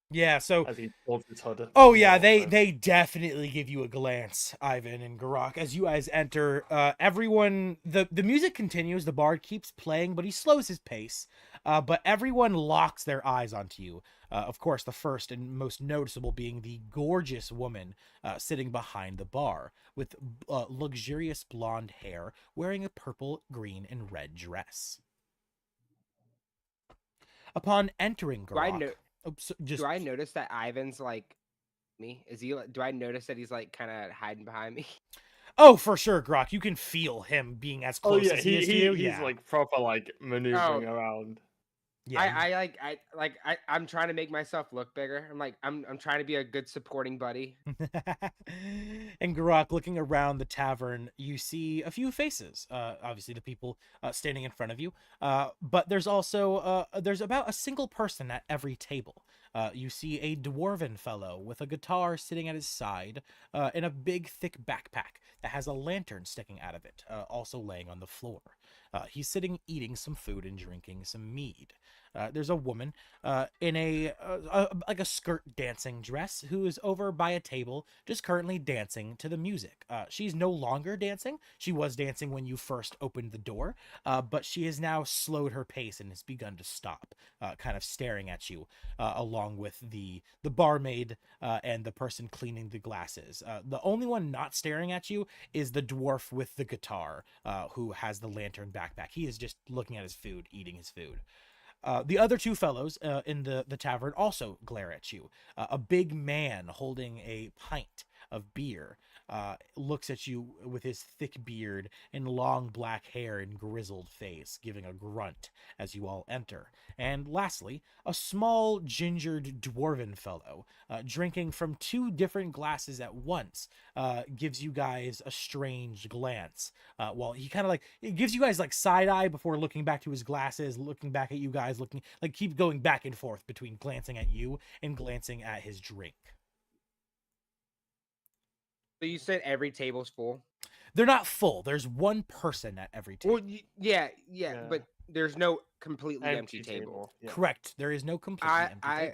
Yeah, so as he holds his hood. oh yeah, they definitely give you a glance, Ivyn and Garrak, as you guys enter. Everyone, the music continues, the bard keeps playing, but he slows his pace. But everyone locks their eyes onto you. Of course, the first and most noticeable being the gorgeous woman sitting behind the bar with luxurious blonde hair, wearing a purple, green, and red dress. Upon entering Garrak, Do I notice that Ivan's like me? Is he? Do I notice that he's like kind of hiding behind me? Oh, for sure, Garrak. You can feel him being as Oh close yeah, as he is to you. he's Yeah. like proper like maneuvering around. Yeah. I'm trying to make myself look bigger. I'm trying to be a good supporting buddy. And Garrak, looking around the tavern, you see a few faces. Obviously, the people standing in front of you. But there's also there's about a single person at every table. You see a dwarven fellow with a guitar sitting at his side, and a big, thick backpack that has a lantern sticking out of it, also laying on the floor. He's sitting eating some food and drinking some mead. There's a woman in a like a skirt dancing dress who is over by a table, just currently dancing to the music. She's no longer dancing. She was dancing when you first opened the door, but she has now slowed her pace and has begun to stop, kind of staring at you, along with the barmaid and the person cleaning the glasses. The only one not staring at you is the dwarf with the guitar, who has the lantern backpack. He is just looking at his food, eating his food. The other two fellows in the tavern also glare at you. A big man holding a pint of beer looks at you with his thick beard and long black hair and grizzled face, giving a grunt as you all enter. And lastly, a small gingered dwarven fellow drinking from two different glasses at once gives you guys a strange glance. While he kind of like, it gives you guys like side eye before looking back to his glasses, looking back at you guys, looking like keep going back and forth between glancing at you and glancing at his drink. So you said every table's full? They're not full. There's one person at every table. Well, yeah, but there's no completely empty table. Yeah. Correct. There is no completely empty table.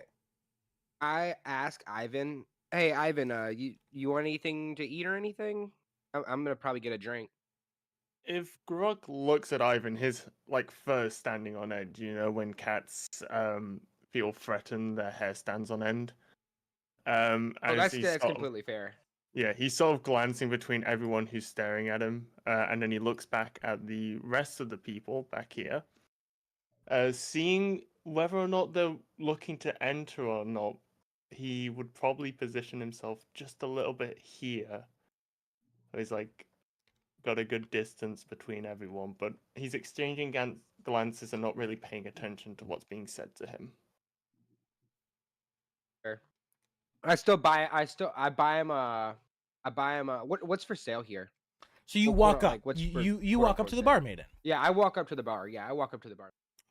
I ask Ivyn, hey Ivyn, you want anything to eat or anything? I'm gonna probably get a drink. If Garrak looks at Ivyn, his like fur standing on edge, you know, when cats feel threatened, their hair stands on end. That's completely fair. Yeah, he's sort of glancing between everyone who's staring at him, and then he looks back at the rest of the people back here, seeing whether or not they're looking to enter or not. he would probably position himself just a little bit here. So he's like got a good distance between everyone, but he's exchanging glances and not really paying attention to what's being said to him. Fair. I buy him a what's for sale here? So you What- walk what- up. like, what's You quote walk up unquote to the sale? bar maiden. Yeah, I walk up to the bar.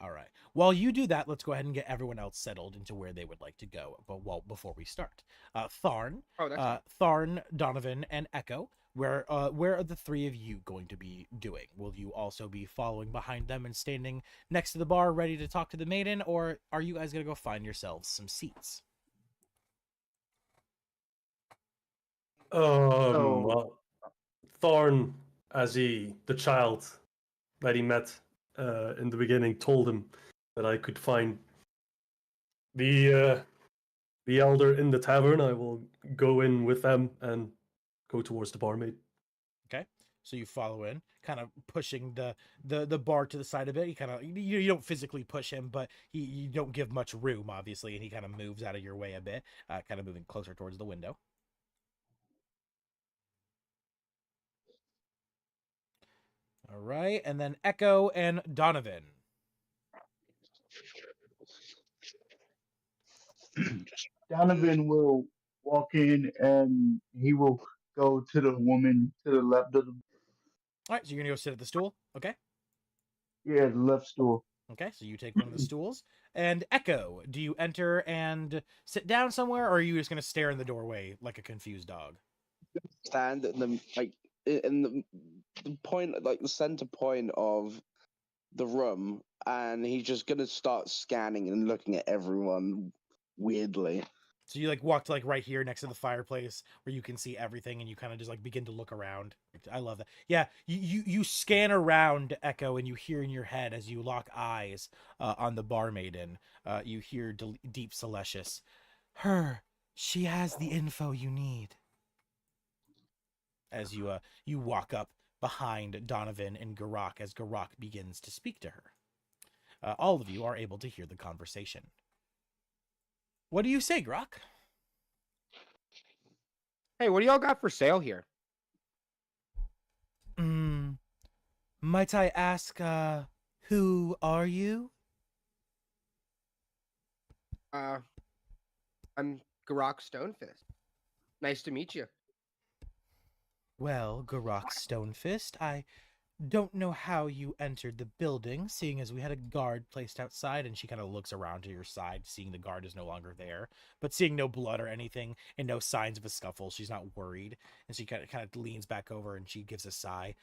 All right. While you do that, let's go ahead and get everyone else settled into where they would like to go. But before we start, Tharn, Oh, that's Tharn, Donovan, and Echo. Where are the three of you going to be doing? Will you also be following behind them and standing next to the bar, ready to talk to the maiden, or are you guys gonna go find yourselves some seats? Well, Thorn, as the child that he met in the beginning, told him that I could find the elder in the tavern. I will go in with them and go towards the barmaid. Okay. So you follow in, kind of pushing the bar to the side of it. You kind of you don't physically push him, but you don't give much room, obviously, and he kind of moves out of your way a bit, kind of moving closer towards the window. All right, and then Echo and Donovan. Donovan will walk in and he will go to the woman to the left of the All right, so you're gonna go sit at the stool. Okay. the left stool. Okay, so you take one of the stools. And Echo, do you enter and sit down somewhere, or are you just gonna stare in the doorway like a confused dog? Stand in the the point, like the center point of the room, and he's just gonna start scanning and looking at everyone weirdly. So you like walk to like right here next to the fireplace where you can see everything, and you kind of just like begin to look around. I love that. Yeah, you scan around, Echo, and you hear in your head as you lock eyes on the barmaiden. You hear deep Celestius. She has the info you need. As you walk up behind Donovan and Garrak as Garrak begins to speak to her. All of you are able to hear the conversation. What do you say, Garrak? Hey, what do y'all got for sale here? Might I ask, who are you? I'm Garrak Stonefist. Nice to meet you. Well, Garrak Stonefist, I don't know how you entered the building, seeing as we had a guard placed outside, and she kind of looks around to your side, seeing the guard is no longer there, but seeing no blood or anything and no signs of a scuffle, she's not worried, and she kind of leans back over and she gives a sigh.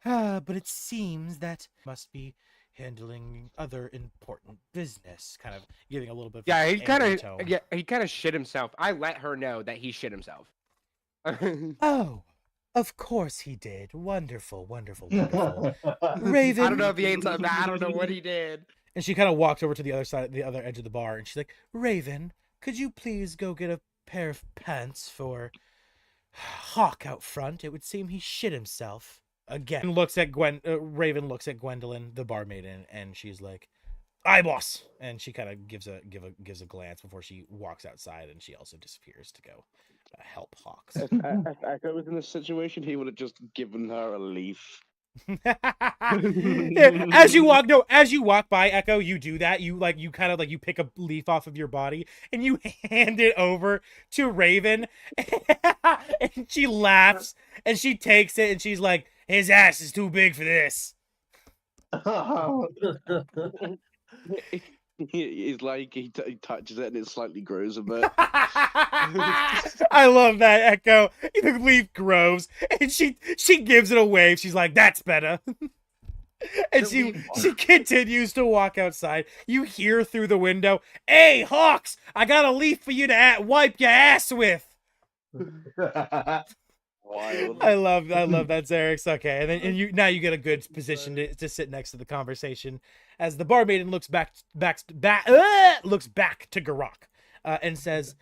But it seems that must be handling other important business, kind of giving a little bit of Yeah, an angry tone. he kind of shit himself. I let her know that he shit himself. Oh, of course he did. Wonderful, wonderful, wonderful. Raven. I don't know if he ate something. I don't know what he did. And she kind of walks over to the other side, the other edge of the bar, and she's like, Raven, could you please go get a pair of pants for Hawk out front? It would seem he shit himself. Again, Raven looks at Gwendolyn, the barmaiden, and she's like, "Aye, boss." And she kind of gives a glance before she walks outside, and she also disappears to go help Hawks. If Echo was in this situation, he would have just given her a leaf. Yeah, as you walk by, Echo, you do that. You kind of you pick a leaf off of your body and you hand it over to Raven, and she laughs and she takes it and she's like, "His ass is too big for this." He's like he touches it and it slightly grows a bit. I love that, Echo. The leaf grows and she gives it a wave. She's like, "That's better." And she continues to walk outside. You hear through the window, "Hey, Hawks, I got a leaf for you to wipe your ass with." Wild. I love that, Xerix. Okay, and then you get a good position to sit next to the conversation as the barmaiden looks back to Garrak and says,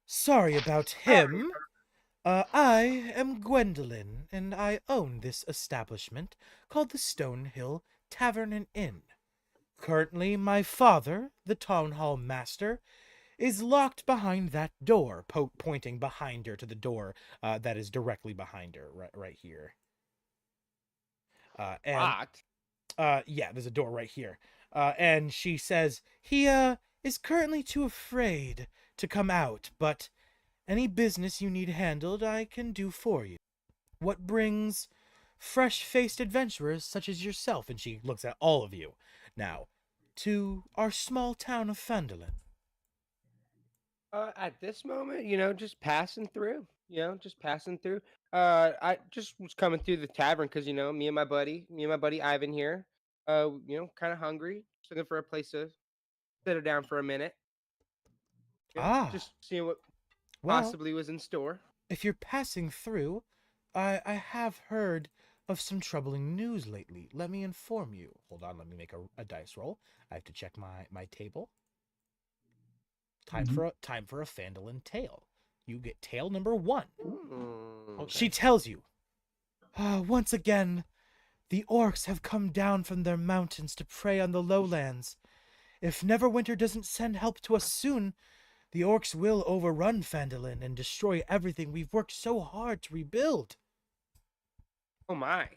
"Sorry about him. I am Gwendolyn, and I own this establishment called the Stonehill Tavern and Inn. Currently, my father, the Town Hall Master, is locked behind that door, pointing behind her to the door that is directly behind her, right here. And Locked. yeah, there's a door right here. And she says, he is currently too afraid to come out, but any business you need handled, I can do for you. What brings fresh-faced adventurers such as yourself, and she looks at all of you now, to our small town of Phandalin? At this moment, just passing through. Just passing through. I just was coming through the tavern because me and my buddy Ivyn here. Kind of hungry, just looking for a place to sit down for a minute. Just seeing what well, possibly was in store. if you're passing through, I have heard of some troubling news lately. Let me inform you. Hold on, let me make a dice roll. I have to check my table. Time for a Phandalin tale. You get tale number 1. Okay. She tells you, once again, the orcs have come down from their mountains to prey on the lowlands. If Neverwinter doesn't send help to us soon, the orcs will overrun Phandalin and destroy everything we've worked so hard to rebuild. Oh my.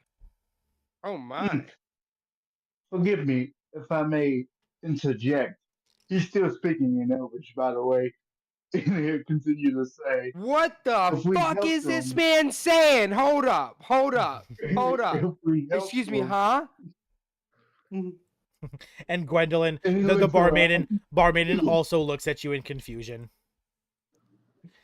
Oh my. Forgive me if I may interject. He's still speaking in Elvish, by the way. And he'll continue to say, What the if we fuck help is this them- man saying? Hold up. if we help Excuse me, them- huh? And Gwendolyn, And he the looks barmaiden also looks at you in confusion.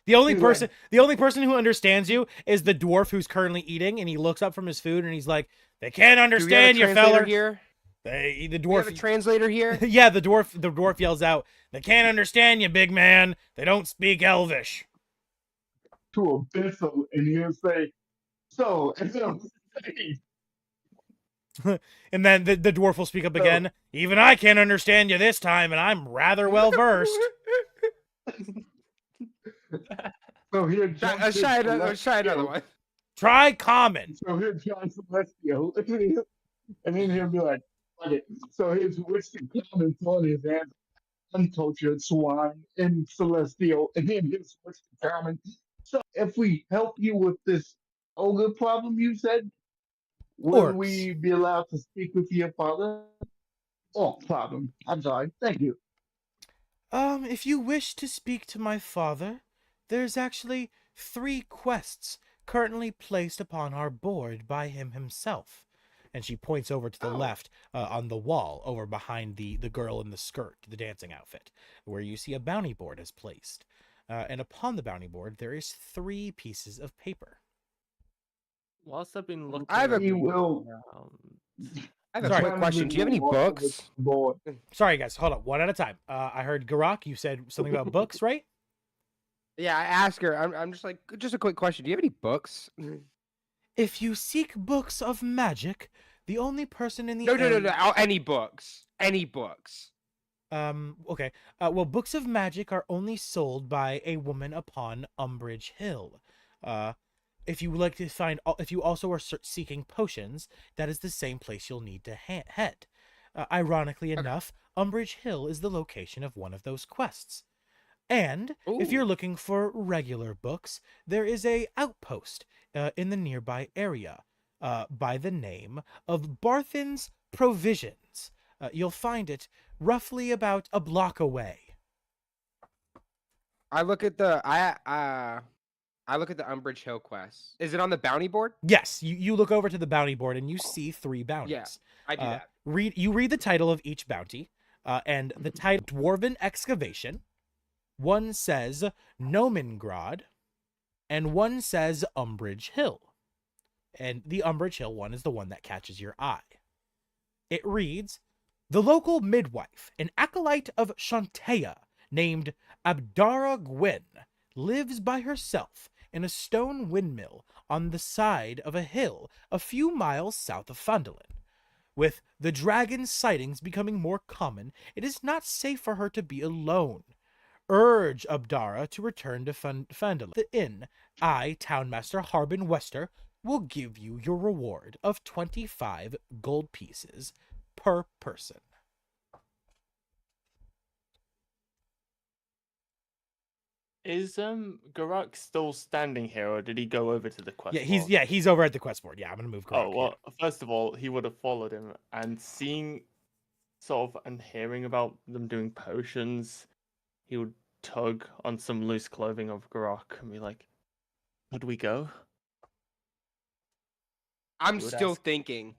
The only He's person who understands you is the dwarf who's currently eating, and he looks up from his food and he's like, "They can't understand you, feller." Here? The We have dwarf a translator here? yeah, the dwarf yells out, "They can't understand you, big man. They don't speak Elvish." to a Bithel, and he'll say, so, and then And then the dwarf will speak up again. "Even I can't understand you this time, and I'm rather well versed." so here Let's try another one. Try common. So here John Celestial, and then he'll be like, "Fuck it." So here's Winston Commons on his hands, uncultured swine, and Celestial, and then here's Winston Commons. So if we help you with this ogre problem you said, will Orcs. we be allowed to speak with your father? Oh, problem. I'm sorry. Thank you. If you wish to speak to my father, there's actually 3 quests currently placed upon our board by him himself. And she points over to the left on the wall, over behind the girl in the skirt, the dancing outfit, where you see a bounty board is placed. And upon the bounty board, there is 3 pieces of paper. Whilst I've been looking, I have a- He will. I have a Sorry. quick question. Do you have any Walk over books? to the board. Sorry, guys. Hold on. One at a time. I heard Garrak, you said something about books, right? Yeah, I asked her. I'm just like, just a quick question. Do you have any books? If you seek books of magic, the only person in the No. Any books. Any books. Okay. Well, books of magic are only sold by a woman upon Umbridge Hill. If you would like to find, if you also are seeking potions, that is the same place you'll need to head. Ironically enough, Umbridge Hill is the location of one of those quests. And if you're looking for regular books, there is a outpost in the nearby area by the name of Barthen's Provisions. You'll find it roughly about a block away. I look at the I look at the Umbridge Hill quest. Is it on the bounty board? Yes, you look over to the bounty board and you see 3 bounties. Yeah, I do that. Read the title of each bounty, and the title Dwarven Excavation. One says Nomengrad, and one says Umbridge Hill. And the Umbridge Hill one is the one that catches your eye. It reads, the local midwife, an acolyte of Shantea, named Abdara Gwyn, lives by herself in a stone windmill on the side of a hill a few miles south of Phandalin. With the dragon's sightings becoming more common, it is not safe for her to be alone. Urge Abdara to return to Phandalin. The inn, I, Townmaster Harbin Wester, will give you your reward of 25 gold pieces per person. Is Garrak still standing here, or did he go over to the quest? He's over at the quest board. Yeah, I'm gonna move Garrak. Oh well, first of all, he would have followed him, and seeing, sort of, and hearing about them doing potions, he would tug on some loose clothing of Garrak and be like, "Could we go?" I'm He would still ask. thinking.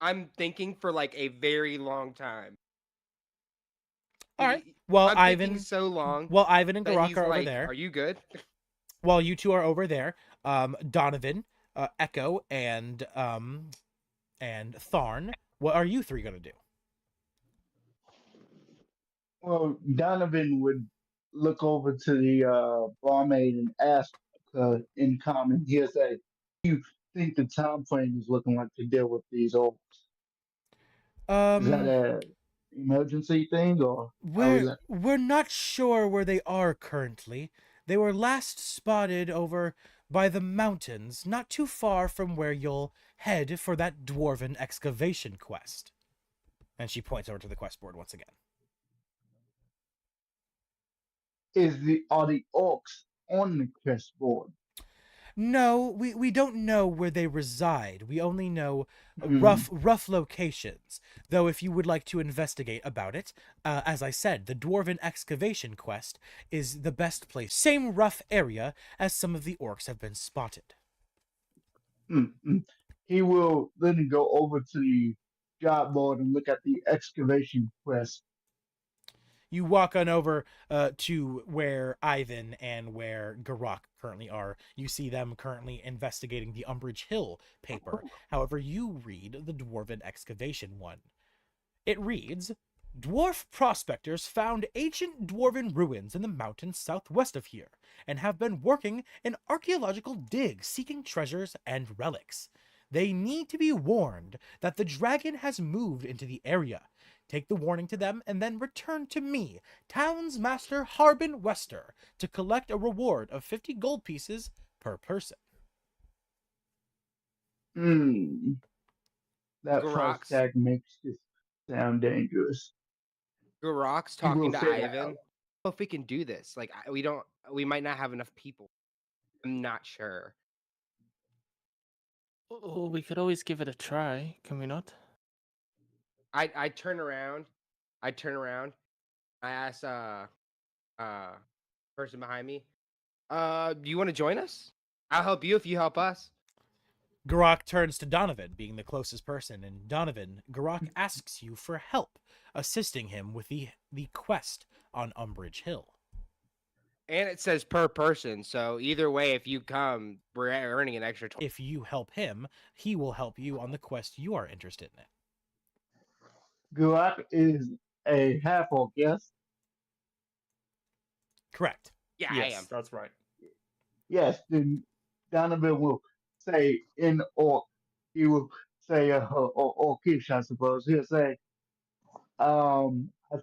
I'm thinking for like a very long time. All right. Well, I'm Ivyn. thinking so long. Well, Ivyn and that Garrak he's are over like, there. Are you good? While you two are over there, Donovan, Echo, and Tharn. What are you three gonna do? Well, Donovan would look over to the barmaid and ask in common. He'll say, "Do you think the time frame is looking like to deal with these orcs? Is that a emergency thing, or how is that?" We're not sure where they are currently. They were last spotted over by the mountains, not too far from where you'll head for that dwarven excavation quest. And she points over to the quest board once again. Are the orcs on the quest board? No, we don't know where they reside. We only know rough locations. Though if you would like to investigate about it, as I said, the Dwarven Excavation Quest is the best place. Same rough area as some of the orcs have been spotted. He will then go over to the job board and look at the excavation quest. You walk on over to where Ivyn and where Garrak currently are. You see them currently investigating the Umbrage Hill paper. However, you read the Dwarven Excavation one. It reads, Dwarf prospectors found ancient dwarven ruins in the mountains southwest of here, and have been working an archaeological dig seeking treasures and relics. They need to be warned that the dragon has moved into the area. Take the warning to them, and then return to me, Town's Master Harbin Wester, to collect a reward of 50 gold pieces per person. That price Garrak's- tag makes this sound dangerous. Garrak's talking to Ivyn. Oh, if we can do this, like we might not have enough people. I'm not sure. Oh, we could always give it a try, can we not? I turn around. I ask person behind me, do you want to join us? I'll help you if you help us. Garrak turns to Donovan, being the closest person, and Donovan, Garrak asks you for help, assisting him with the quest on Umbrage Hill. And it says per person, so either way, if you come, we're earning an extra 20. If you help him, he will help you on the quest you are interested in. Garrak is a half-orc, yes? Correct. Yeah, Yes, I am. that's right. Yes, then Donovan will say in orc, he will say orcish, I suppose. He'll say, I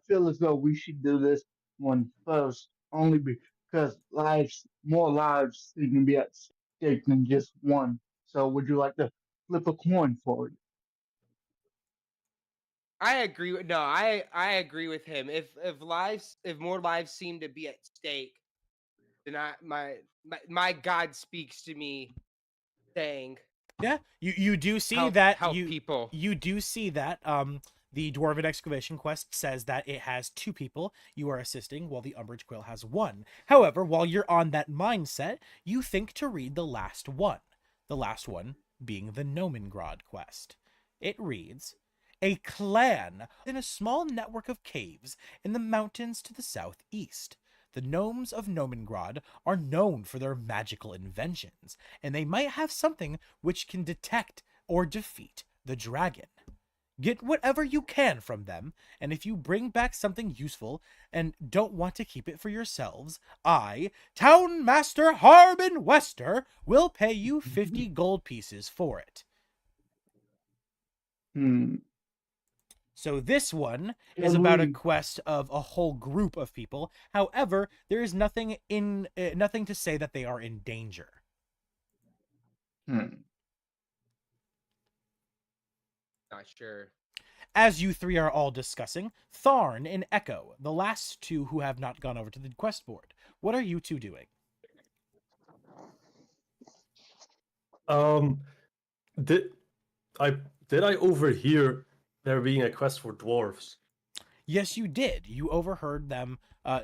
feel as though we should do this one first, only because more lives seem to be at stake than just one. So would you like to flip a coin for it? I agree with I agree with him. If more lives seem to be at stake, then my God speaks to me, saying, Yeah, you do see help people. You do see that the Dwarven Excavation Quest says that it has 2 people you are assisting, while the Umbrage Quill has 1. However, while you're on that mindset, you think to read the last one. The last one being the Nomengrad quest. It reads, a clan in a small network of caves in the mountains to the southeast. The gnomes of Nomengrad are known for their magical inventions, and they might have something which can detect or defeat the dragon. Get whatever you can from them, and if you bring back something useful and don't want to keep it for yourselves, I, Town Master Harbin Wester, will pay you 50 gold pieces for it. So this one is about a quest of a whole group of people. However, there is nothing to say that they are in danger. Not sure. As you 3 are all discussing, Tharn and Echo, the last 2 who have not gone over to the quest board, What are you two doing? Did I did I overhear there being a quest for dwarves? Yes, you did. You overheard them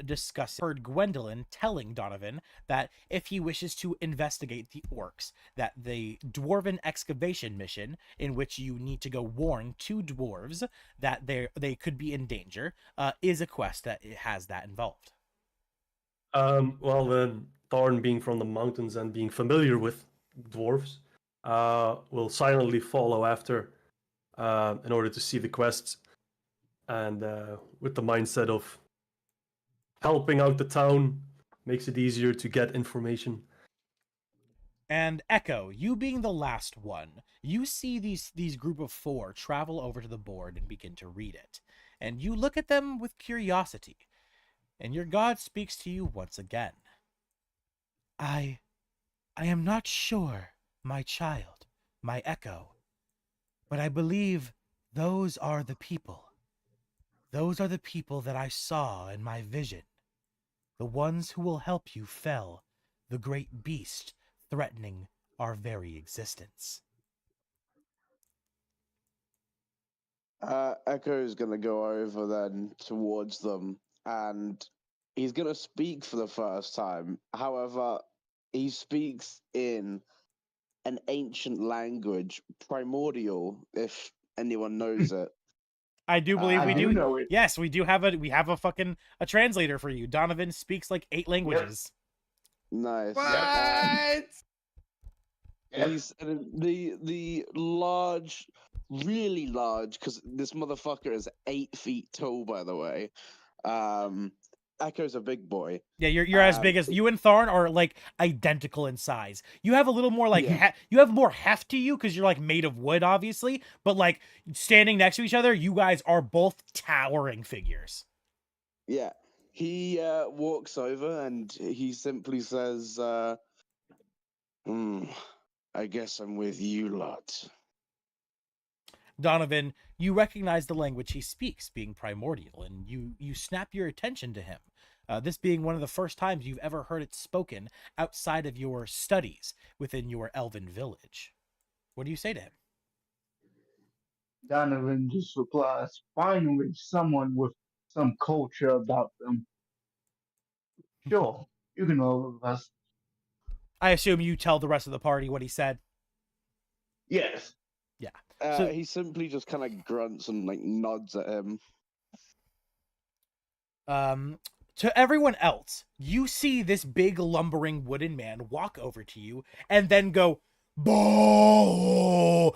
discuss. Heard Gwendolyn telling Donovan that if he wishes to investigate the orcs, that the dwarven excavation mission, in which you need to go warn 2 dwarves that they could be in danger, is a quest that has that involved. Well then, Tharn, being from the mountains and being familiar with dwarves, will silently follow after in order to see the quests, and with the mindset of helping out the town makes it easier to get information. And Echo, you being the last one, you see these group of 4 travel over to the board and begin to read it. And you look at them with curiosity. And your god speaks to you once again. I am not sure, my child, my Echo, but I believe those are the people. Those are the people that I saw in my vision. The ones who will help you fell the great beast threatening our very existence. Echo is going to go over then towards them, and he's going to speak for the first time. However, he speaks in an ancient language, primordial, if anyone knows it. I do believe we I do do. know it. Yes, we have a fucking translator for you. Donovan speaks like 8 languages. Nice. What? He's the large, really large, because this motherfucker is 8 feet tall, by the way. Echo's a big boy. Yeah, you're as big as you and Tharn are like identical in size. You have a little more like you have more heft to you because you're like made of wood, obviously. But like standing next to each other, you guys are both towering figures. Yeah, he walks over and he simply says, I guess I'm with you lot. Donovan, you recognize the language he speaks, being primordial, and you snap your attention to him. This being one of the first times you've ever heard it spoken outside of your studies within your elven village. What do you say to him? Donovan just replies, finally, someone with some culture about them. Sure, you can roll with us. I assume you tell the rest of the party what he said. Yes. Yeah. He simply just kind of grunts and like nods at him. To everyone else, you see this big lumbering wooden man walk over to you and then go, "Bo!"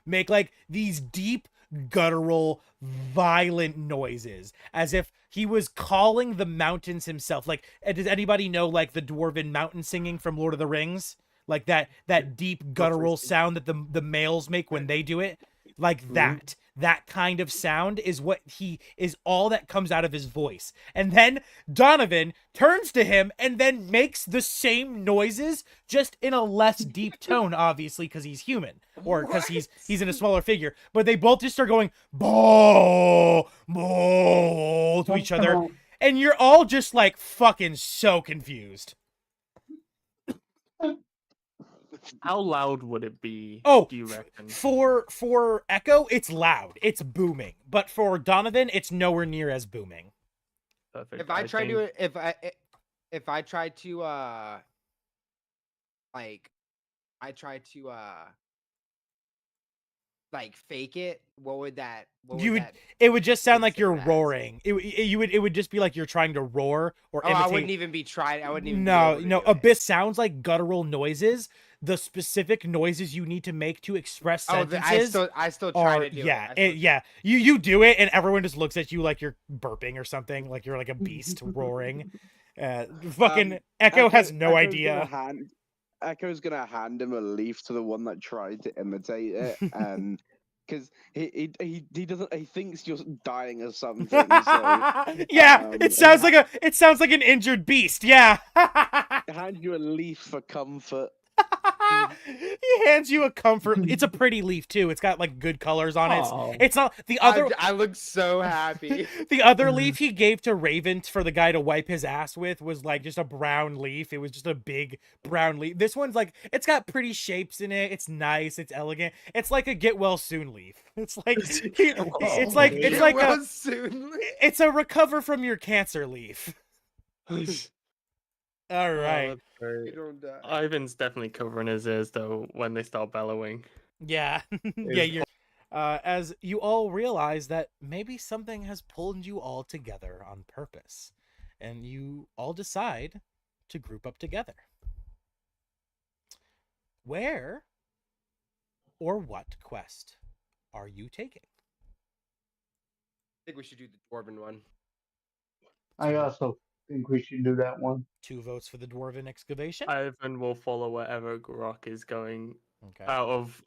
Make like these deep, guttural, violent noises as if he was calling the mountains himself. Like, does anybody know like the dwarven mountain singing from Lord of the Rings? Like that deep guttural sound that the males make when they do it? Like that kind of sound is what he is, all that comes out of his voice. And then Donovan turns to him and then makes the same noises, just in a less deep tone, obviously, because he's human, or because he's in a smaller figure. But they both just start going bo bo to each other, and you're all just like fucking so confused. How loud would it be? Oh, do you reckon? For Echo, it's loud. It's booming. But for Donovan, it's nowhere near as booming. Perfect. If I try to, if I try to, like fake it, what would that? It would just sound like consider you're as? roaring. It would just be like you're trying to roar or Oh, imitate. I wouldn't even be trying. I wouldn't even. No. Abyss sounds like guttural noises. The specific noises you need to make to express sentences. I still try to do it. Yeah. You do it, and everyone just looks at you like you're burping or something, like you're like a beast roaring. Fucking Echo has no idea. Echo's gonna hand him a leaf to the one that tried to imitate it, and because he doesn't, he thinks you're dying or something. So, yeah, it sounds like an injured beast. Yeah. hand you a leaf for comfort. He hands you a comfort. It's a pretty leaf too. It's got like good colors on it. Oh. It's not the other. I look so happy. The other leaf he gave to Raven for the guy to wipe his ass with was like just a brown leaf. It was just a big brown leaf. This one's like, it's got pretty shapes in it. It's nice. It's elegant. It's like a get well soon leaf. It's like it's like Get a well soon. it's a recover from your cancer leaf. All right. You don't die. Ivan's definitely covering his ears though when they start bellowing. Yeah. Yeah, you're as you all realize that maybe something has pulled you all together on purpose, and you all decide to group up together. Where or what quest are you taking? I think we should do the dwarven one. I also think we should do that one. 2 votes for the dwarven excavation. Ivan will follow wherever Garrak is going Okay. out of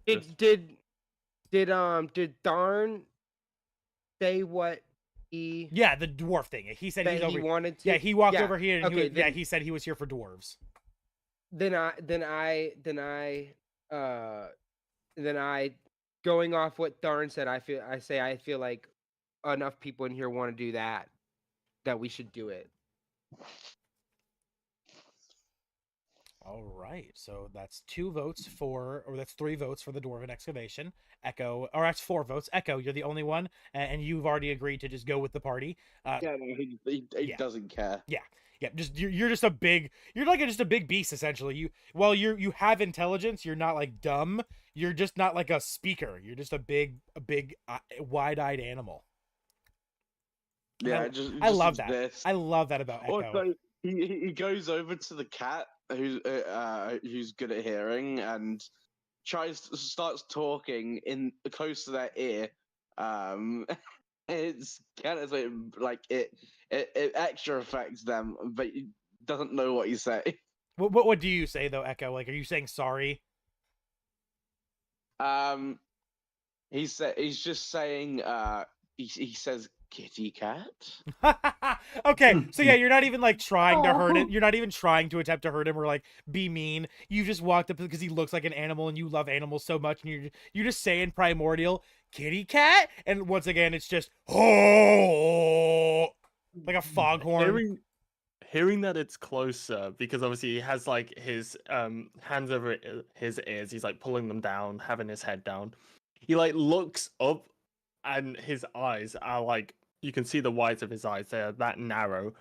this- Did Tharn say what he Yeah, the dwarf thing. He said he's that over. he wanted to? Yeah, he walked Yeah, over here and okay, then- he said he was here for dwarves. Then I going off what Tharn said, I feel like enough people in here want to do that we should do it. All right, so that's 2 votes for, or that's 3 votes for the dwarven excavation. Echo, or that's 4 votes. Echo, you're the only one, and you've already agreed to just go with the party. Yeah, no, he Yeah. doesn't care. Yeah, just you're just a big, you're like just a big beast essentially. You have intelligence. You're not like dumb. You're just not like a speaker. You're just a big wide-eyed animal. Yeah, I just love that. exists. I love that about Echo. Also, he goes over to the cat who's good at hearing and starts talking in close to their ear. It's kind of like it extra affects them, but he doesn't know what you say. What do you say though, Echo? Like, are you saying sorry? He's just saying he says kitty cat. Okay, so yeah, you're not even like trying to hurt it. You're not even trying to attempt to hurt him or like be mean. You just walked up because he looks like an animal and you love animals so much, and you just say in primordial, kitty cat, and once again it's just oh, like a foghorn. Hearing that it's closer, because obviously he has like his hands over his ears, he's like pulling them down, having his head down. He like looks up, and his eyes are like, you can see the whites of his eyes, they're that narrow.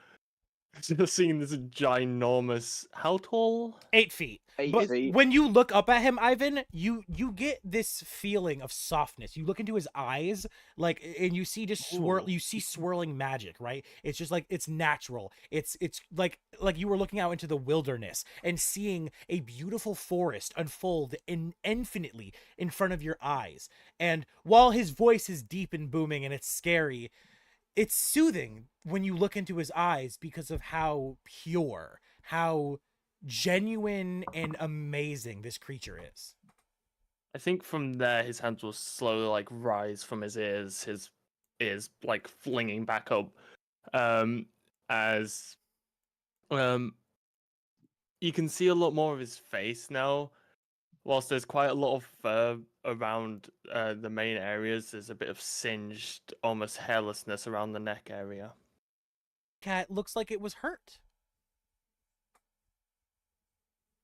Just seeing this ginormous, how tall? 8 feet. 8 But feet. when you look up at him, Ivan, you get this feeling of softness. You look into his eyes, like, and you see just swirling magic, right? It's just like, it's natural. It's like you were looking out into the wilderness and seeing a beautiful forest unfold infinitely in front of your eyes. And while his voice is deep and booming and it's scary, it's soothing when you look into his eyes because of how pure, how genuine and amazing this creature is. I think from there his hands will slowly like rise from his ears like flinging back up, as you can see a lot more of his face now. Whilst there's quite a lot of fur around the main areas, there's a bit of singed, almost hairlessness around the neck area. Cat looks like it was hurt.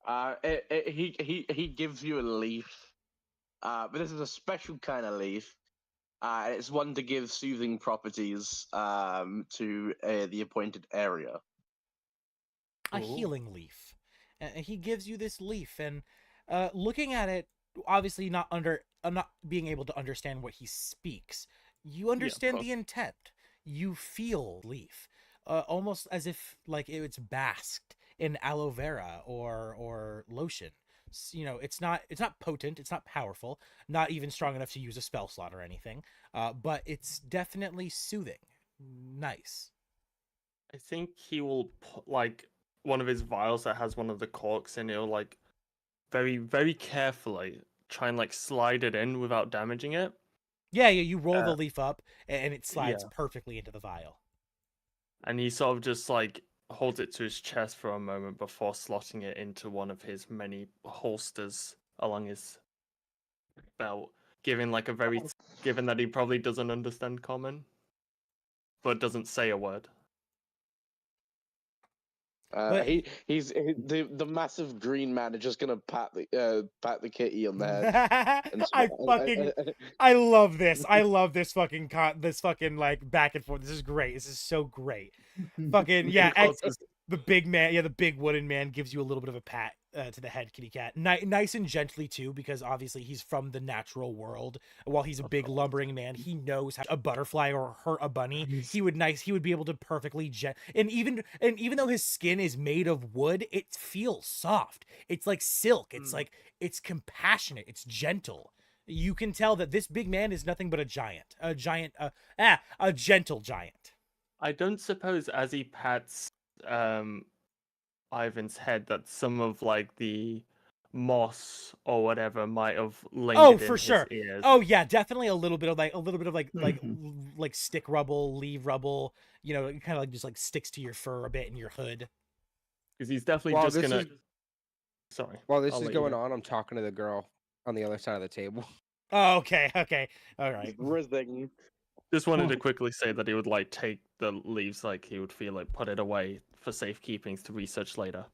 He gives you a leaf, but this is a special kind of leaf. It's one to give soothing properties to the appointed area. A healing leaf. He gives you this leaf, and looking at it, obviously not being able to understand what he speaks, you understand the intent. You feel leaf, almost as if like it's basked in aloe vera or lotion. You know, it's not potent, it's not powerful, not even strong enough to use a spell slot or anything, but it's definitely soothing. Nice. I think he will put like one of his vials that has one of the corks in it, will like very, very carefully try and like slide it in without damaging it. Yeah, you roll the leaf up and it slides yeah. perfectly into the vial. And he sort of just like holds it to his chest for a moment before slotting it into one of his many holsters along his belt, giving like a very given that he probably doesn't understand common, but doesn't say a word. But- The massive green man is just gonna pat the kitty on the head. and I love this. I love this fucking like back and forth. This is great. This is so great. Fucking yeah. The big man, the big wooden man gives you a little bit of a pat to the head, kitty cat. Nice and gently too, because obviously he's from the natural world. While he's a big lumbering man, he knows how a butterfly or hurt a bunny. He would be able to perfectly and even though his skin is made of wood, it feels soft. It's like silk. It's like it's compassionate. It's gentle. You can tell that this big man is nothing but a gentle giant. I don't suppose as he pats Ivan's head that some of like the moss or whatever might have lingered in his ears. Oh yeah, definitely a little bit of like stick rubble, leaf rubble, it kind of like just like sticks to your fur a bit in your hood. Because he's definitely just gonna sorry. While this is going on, I'm talking to the girl on the other side of the table. Oh, okay, all right. Just wanted to quickly say that he would like take the leaves, like he would feel like put it away for safekeeping to research later.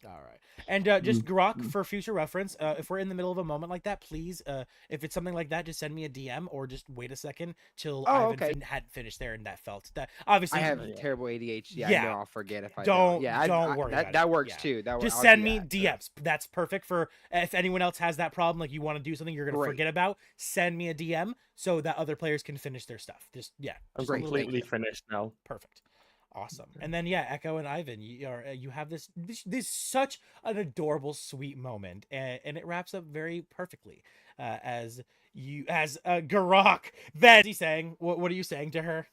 All right. And just Garrak, for future reference, if we're in the middle of a moment like that, please, if it's something like that, just send me a DM or just wait a second till Ivyn hadn't finished there and that felt that obviously I have terrible ADHD. Yeah. I know I'll forget if I don't. Yeah, don't worry. That works too. Just send me DMs. That's perfect for if anyone else has that problem, like you want to do something you're gonna forget about. Send me a DM so that other players can finish their stuff. I'm completely finished now. Perfect. Awesome. And then Echo and Ivyn, you have this such an adorable, sweet moment, and it wraps up very perfectly. As Garrak, then he's saying, what are you saying to her?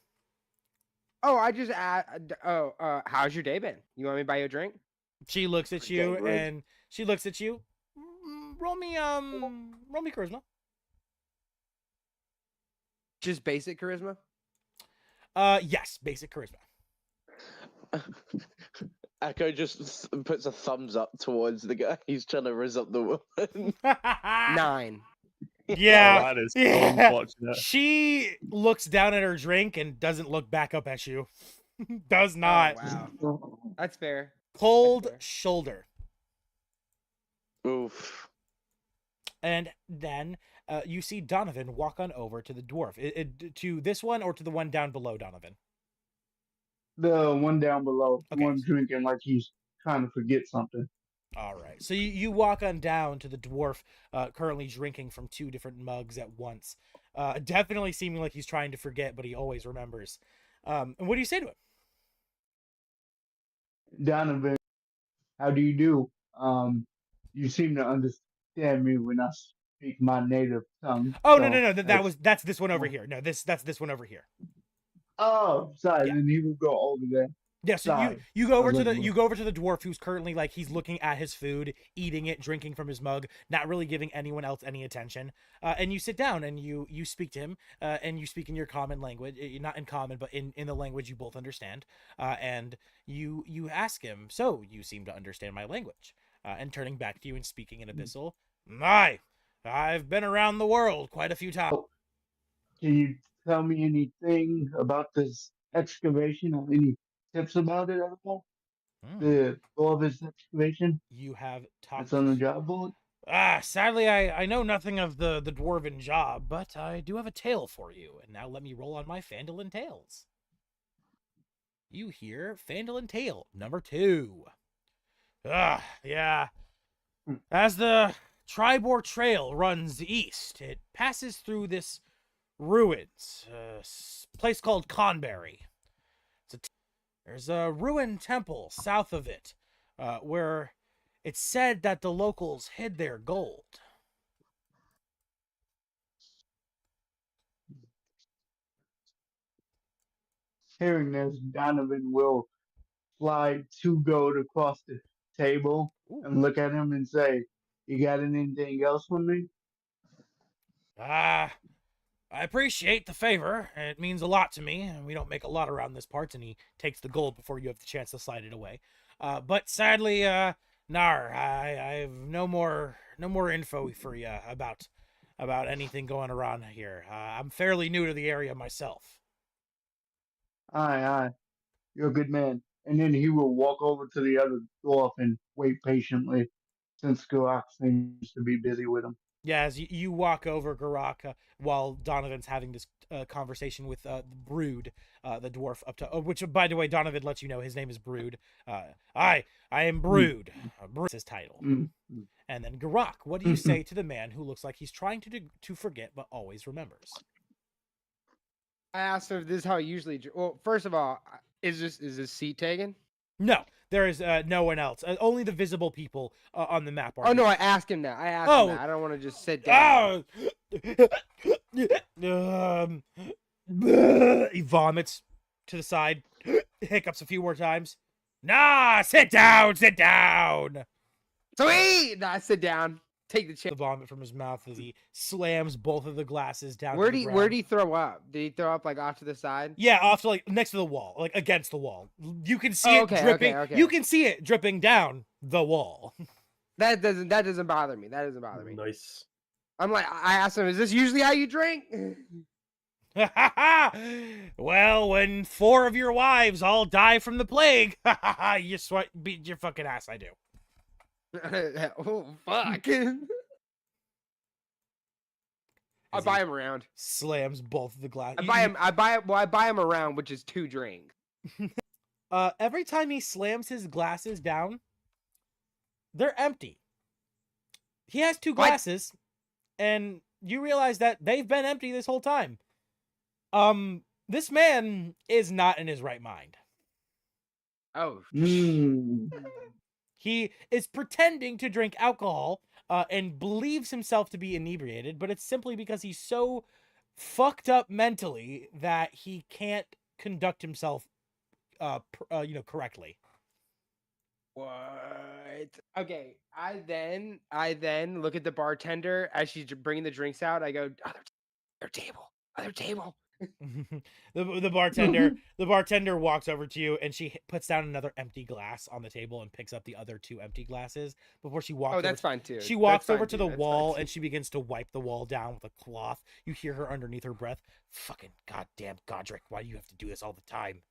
Oh, I just how's your day been? You want me to buy you a drink? She looks at you and she looks at you. Roll me charisma. Just basic charisma? Yes, basic charisma. Echo just puts a thumbs up towards the guy. He's trying to rizz up the woman. 9. Yeah, that is so unfortunate. She looks down at her drink and doesn't look back up at you. Does not. Oh, wow. That's fair. Cold shoulder. Oof. And then you see Donovan walk on over to the dwarf. To this one or to the one down below, Donovan? The one down below. Okay. One drinking like he's trying to forget something. All right. So you walk on down to the dwarf currently drinking from 2 different mugs at once. Definitely seeming like he's trying to forget, but he always remembers. And what do you say to him? Donovan, how do you do? You seem to understand me when I speak my native tongue. Oh, so no. That's this one over here. No, that's this one over here. Oh, sorry. Yeah. Then he would go over there. Yeah, so you go over to the dwarf who's currently like he's looking at his food, eating it, drinking from his mug, not really giving anyone else any attention. And you sit down and you speak to him, and you speak in your common language, not in common, but in the language you both understand. And you ask him, so you seem to understand my language. And turning back to you and speaking in Abyssal, I've been around the world quite a few times. Can you tell me anything about this excavation or any tips about it at all? The Goliath excavation? You have talked. It's on the job board? Sadly, I know nothing of the dwarven job, but I do have a tale for you. And now let me roll on my Phandalin Tales. You hear Phandalin Tale number 2. Yeah. As the Tribor Trail runs east, it passes through this ruins, place called Conberry. There's a ruined temple south of it, where it's said that the locals hid their gold. Hearing this, Donovan will slide 2 gold across the table and look at him and say, "You got anything else for me?" I appreciate the favor. It means a lot to me. We don't make a lot around this part, and he takes the gold before you have the chance to slide it away. But sadly, nar, I have no more info for you about anything going around here. I'm fairly new to the area myself. Aye. You're a good man. And then he will walk over to the other dwarf and wait patiently, since Garrak seems to be busy with him. Yeah, as you walk over, Garrak, while Donovan's having this conversation with Brood, the dwarf up to... which, by the way, Donovan lets you know his name is Brood. I am Brood. Brood is his title. And then Garrak, what do you say to the man who looks like he's trying to forget but always remembers? I asked him if this is how he usually... Well, first of all, is this seat taken? No, there is no one else. Only the visible people on the map are. Oh, no, I asked him that. Him that. I don't want to just sit down. He vomits to the side, hiccups a few more times. Nah, sit down. Sweet! Nah, sit down. Take the chair. The vomit from his mouth as he slams both of the glasses down. Where'd he throw up? Did he throw up like off to the side? Yeah, off to like next to the wall, like against the wall. You can see it dripping. Okay. You can see it dripping down the wall. That doesn't bother me. That doesn't bother me. Nice. I'm like, I asked him, is this usually how you drink? Well, when 4 of your wives all die from the plague, you beat your fucking ass. I do. Oh fuck! I buy him around. Slams both of the glasses. I buy him around, which is 2 drinks. Every time he slams his glasses down, they're empty. He has 2 glasses, and you realize that they've been empty this whole time. This man is not in his right mind. Oh. He is pretending to drink alcohol and believes himself to be inebriated, but it's simply because he's so fucked up mentally that he can't conduct himself, correctly. What? Okay, I then look at the bartender as she's bringing the drinks out. I go, other table. The bartender walks over to you and she puts down another empty glass on the table and picks up the other 2 empty glasses before she walks. Oh, that's fine too. She walks over to the wall and she begins to wipe the wall down with a cloth. You hear her underneath her breath, "Fucking goddamn Godric, why do you have to do this all the time?"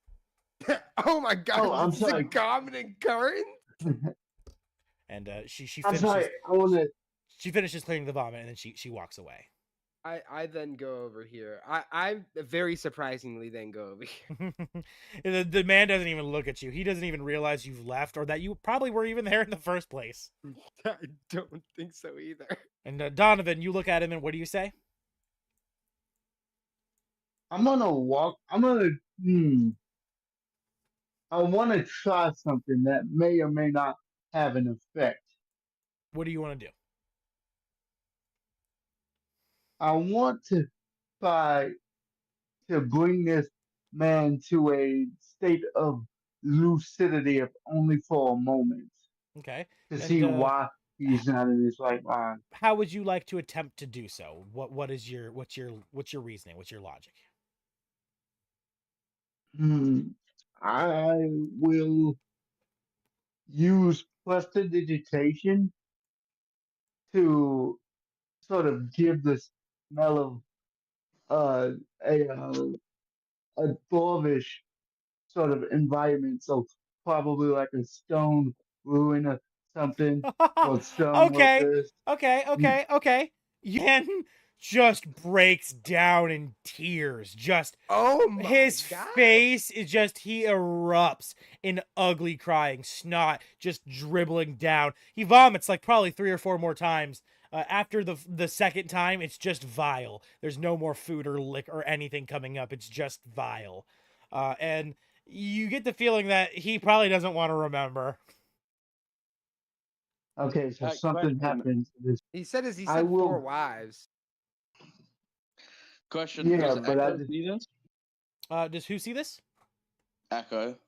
Oh my god! Oh, I'm sorry. A common occurrence. And she I'm finishes. sorry. I want to. She finishes clearing the vomit and then she walks away. I then go over here. I very surprisingly then go over here. The man doesn't even look at you. He doesn't even realize you've left or that you probably were even there in the first place. I don't think so either. And Donovan, you look at him and what do you say? I'm gonna walk. I want to try something that may or may not have an effect. What do you want to do? I want to try to bring this man to a state of lucidity, if only for a moment, Okay. to see why he's not in his right mind. How would you like to attempt to do so? What's your reasoning? What's your logic? I will use prestidigitation to sort of give the smell of a dwarvish sort of environment. So probably like a stone ruin or something. Or stone Okay. Yen just breaks down in tears. Just his face is just, he erupts in ugly crying, snot just dribbling down. He vomits like probably 3 or 4 more times. After the second time, it's just vile. There's no more food or lick or anything coming up. It's just vile. And you get the feeling that he probably doesn't want to remember. Okay, so something happens. He said 4 wives. Question. Yeah, does but Echo see this? Does who see this? Echo.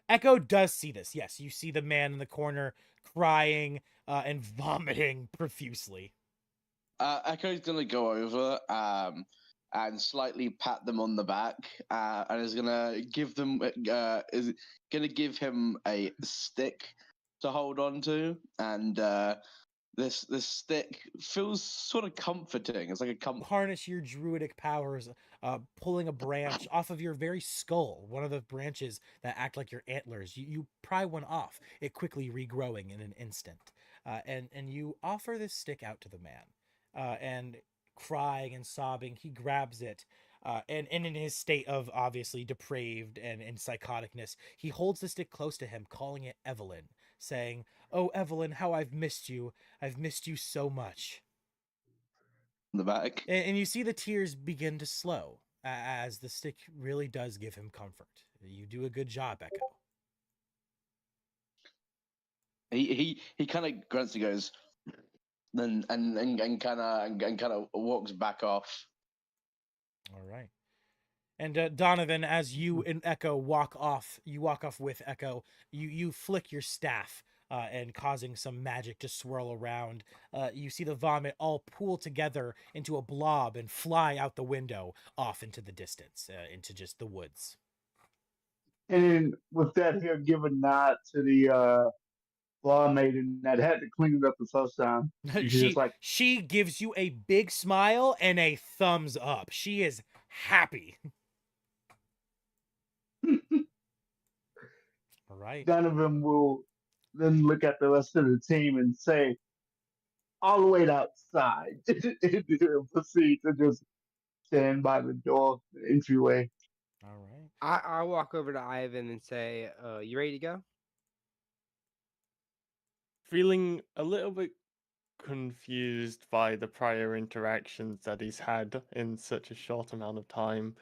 Echo does see this. Yes, you see the man in the corner crying and vomiting profusely. Echo's gonna go over and slightly pat them on the back, and is gonna give them is gonna give him a stick to hold on to, and this stick feels sort of comforting. It's like a Harness your druidic powers, pulling a branch off of your very skull, one of the branches that act like your antlers. You pry one off, it quickly regrowing in an instant. And you offer this stick out to the man. And crying and sobbing, he grabs it. And in his state of obviously depraved and psychoticness, he holds the stick close to him, calling it Evelyn, saying, "Oh, Evelyn, how I've missed you. I've missed you so much." the back. And you see the tears begin to slow as the stick really does give him comfort. You do a good job, Echo. He kind of grunts and goes, then and kind of walks back off. All right. And Donovan, as you and Echo walk off, with Echo. You flick your staff, and causing some magic to swirl around. You see the vomit all pool together into a blob and fly out the window off into the distance, into just the woods. And with that, he'll give a nod to the law maiden that had to clean it up the first time. She's just like, she gives you a big smile and a thumbs up. She is happy. All right. Donovan will then look at the rest of the team and say, all the way outside, and proceed to just stand by the door, the entryway. All right. I'll walk over to Ivyn and say, "You ready to go?" Feeling a little bit confused by the prior interactions that he's had in such a short amount of time,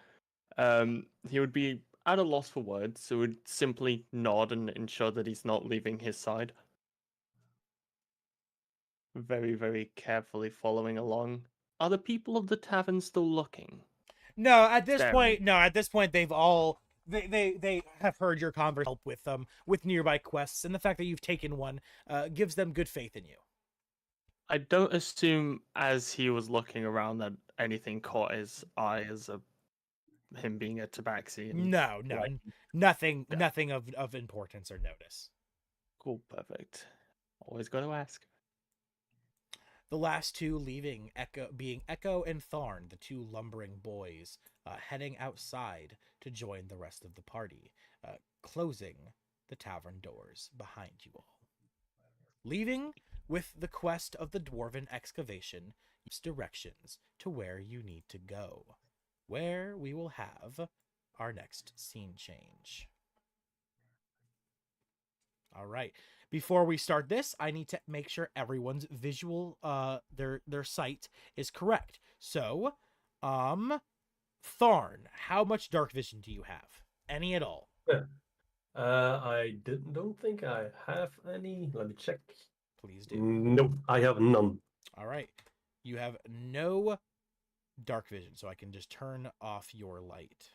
he would be at a loss for words, so would simply nod and ensure that he's not leaving his side. Very, very carefully following along. Are the people of the tavern still looking? No, at this Staring. point, they've all they have heard your conversation, help with nearby quests, and the fact that you've taken one gives them good faith in you. I don't assume as he was looking around that anything caught his eye as him being a tabaxi. And No, like, nothing, yeah. nothing of importance or notice. Cool, perfect. Always got to ask. The last two leaving, being Echo and Tharn, the two lumbering boys, heading outside to join the rest of the party, closing the tavern doors behind you all. Leaving with the quest of the dwarven excavation, directions to where you need to go, where we will have our next scene change. All right. Before we start this, I need to make sure everyone's visual, their sight is correct. So, Tharn, how much dark vision do you have? Any at all? I don't think I have any. Let me check. Please do. Nope, I have none. All right. You have no dark vision, so I can just turn off your light.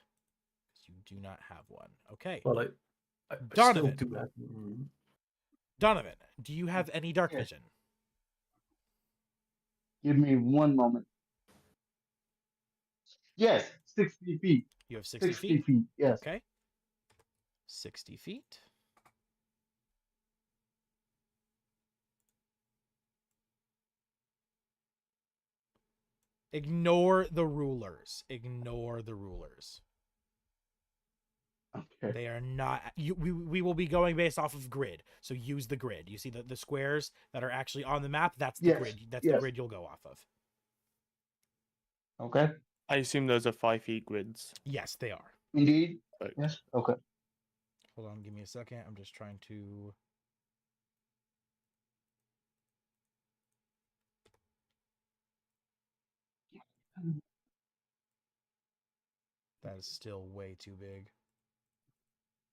Because you do not have one. Okay. Well, I Donovan. still do have. Donovan, do you have any dark Yeah. vision? Give me one moment. Yes, 60 feet. You have 60 60 feet? feet, yes. Okay. 60 feet. Ignore the rulers. Ignore the rulers. Okay. They are not. We will be going based off of grid. So use the grid. You see the squares that are actually on the map? That's the Yes, grid. That's yes. the grid you'll go off of. Okay. I assume those are 5 feet grids. Yes, they are. Indeed. Right. Yes. Okay. Hold on, give me a second. I'm just trying to. That is still way too big.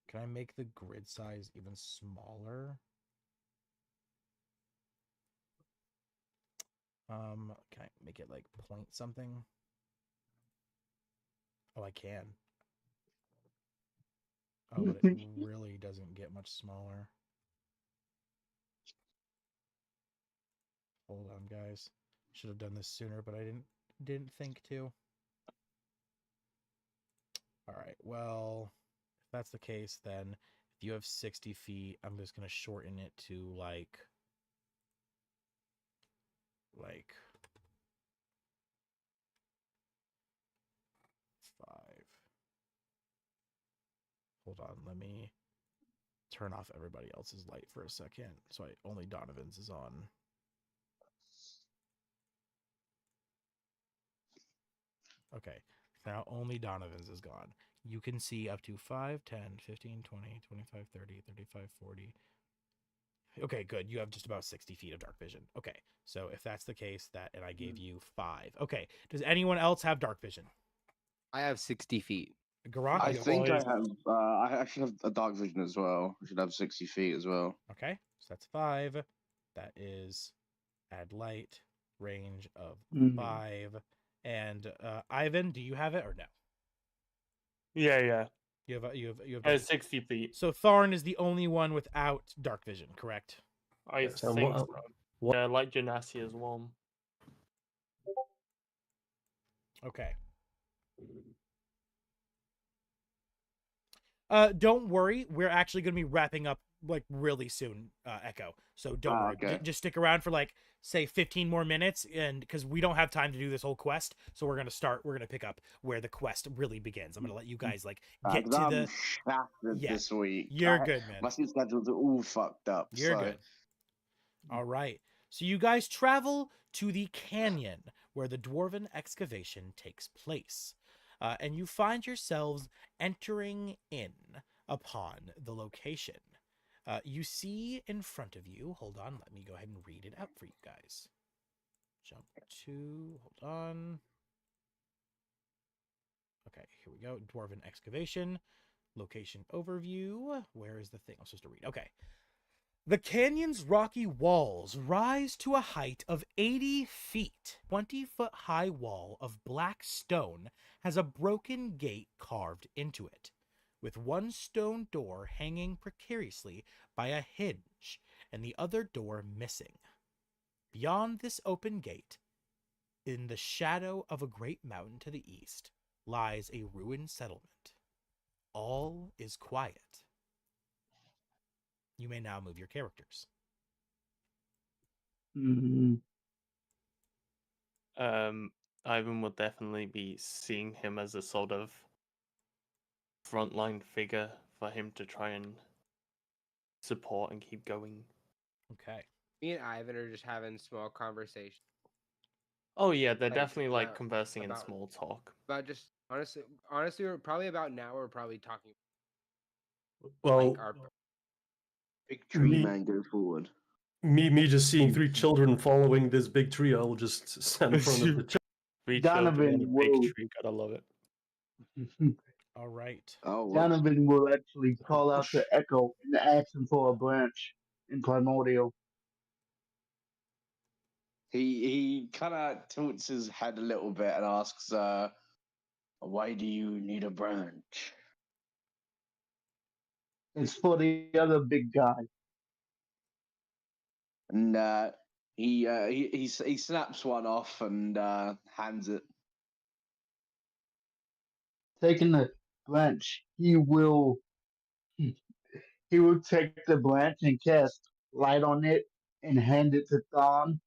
Can I make the grid size even smaller? Can I make it like point something? Oh, I can. Oh, but it really doesn't get much smaller. Hold on, guys. Should have done this sooner, but I didn't think to. well, if that's the case, then if you have 60 feet, I'm just going to shorten it to like 5. Hold on, let me turn off everybody else's light for a second. So only Donovan's is on. Okay, now only Donovan's is gone. You can see up to 5, 10, 15, 20, 25, 30, 35, 40. Okay, good. You have just about 60 feet of dark vision. Okay, so if that's the case, and I gave you 5. Okay, does anyone else have dark vision? I have 60 feet. Garrak? I you have think I 5? have. I actually have a dark vision as well. I should have 60 feet as well. Okay, so that's 5. That is add light, range of 5. And Ivyn, do you have it or no? Yeah. You have 60 feet. So Tharn is the only one without dark vision, correct? I So think so. Yeah, like Genasi as well. Okay. Don't worry, we're actually going to be wrapping up like really soon, Echo. So don't worry. Okay. Just stick around for like say 15 more minutes, and because we don't have time to do this whole quest, so we're gonna pick up where the quest really begins. I'm gonna let you guys like get to I'm the. shattered this week. You're good, man. My sleep schedules are all fucked up. You're good. All right. So you guys travel to the canyon where the dwarven excavation takes place. And you find yourselves entering in upon the location. You see in front of you, hold on, let me go ahead and read it out for you guys. Jump to, hold on. Okay, here we go. Dwarven excavation, location overview. Where is the thing I'm supposed to read? Okay. The canyon's rocky walls rise to a height of 80 feet. 20-foot-high wall of black stone has a broken gate carved into it, with one stone door hanging precariously by a hinge and the other door missing. Beyond this open gate, in the shadow of a great mountain to the east, lies a ruined settlement. All is quiet. You may now move your characters. Ivyn would definitely be seeing him as a sort of frontline figure for him to try and support and keep going. Okay. Me and Ivyn are just having small conversations Oh yeah, they're Like, definitely like about- conversing in about- small talk. about just honestly, we're probably about now. We're probably talking Well, like our Big tree Me- man, go forward. me just seeing 3 children following this big tree, I'll just stand in front of the tree. 3 children Donovan and a big will tree, gotta love it. All right. Oh, Donovan will actually call out to Echo and ask him for a branch in Primordial. he kind of tilts his head a little bit and asks, "Why do you need a branch?" It's for the other big guy. And he snaps one off and hands it. Taking the branch, he will take the branch and cast light on it and hand it to Thon.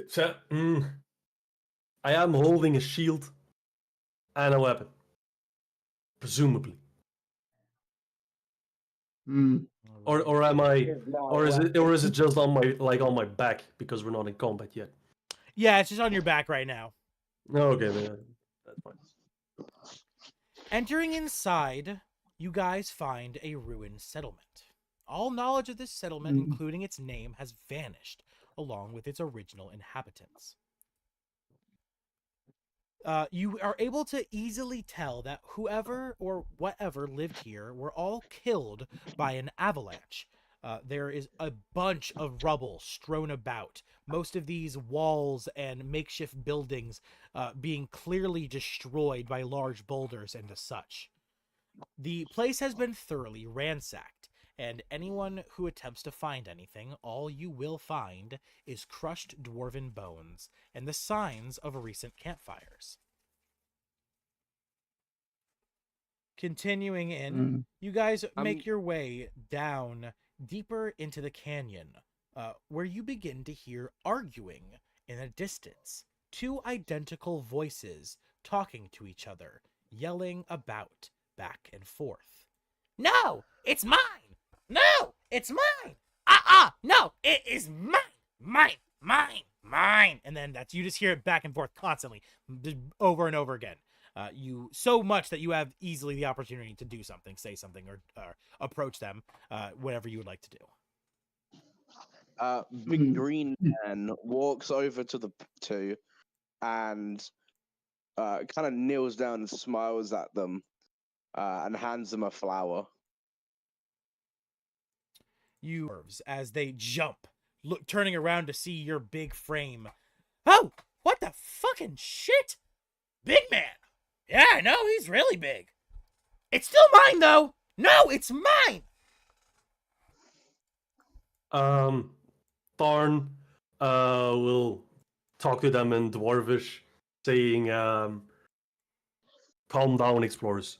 So, I am holding a shield and a weapon, presumably. Or am I? Or is it just on my back because we're not in combat yet? Yeah, it's just on your back right now. Okay, then that's fine. Entering inside, you guys find a ruined settlement. All knowledge of this settlement, including its name, has vanished, along with its original inhabitants. You are able to easily tell that whoever or whatever lived here were all killed by an avalanche. There is a bunch of rubble strewn about, most of these walls and makeshift buildings being clearly destroyed by large boulders and the such. The place has been thoroughly ransacked, and anyone who attempts to find anything, all you will find is crushed dwarven bones and the signs of recent campfires. Continuing in, you guys make your way down deeper into the canyon, where you begin to hear arguing in the distance. Two identical voices talking to each other, yelling about back and forth. No, it's mine! No, it's mine! No, it is mine! Mine! And then you just hear it back and forth constantly, just over and over again. You so much that you have easily the opportunity to do something, say something, or approach them, whatever you would like to do. Big green man walks over to the two and kind of kneels down and smiles at them and hands them a flower. You as they jump, turning around to see your big frame. Oh, what the fucking shit? Big man. Yeah, I know, he's really big. It's still mine, though. No, it's mine. Tharn will talk to them in Dwarvish, saying, calm down, explorers.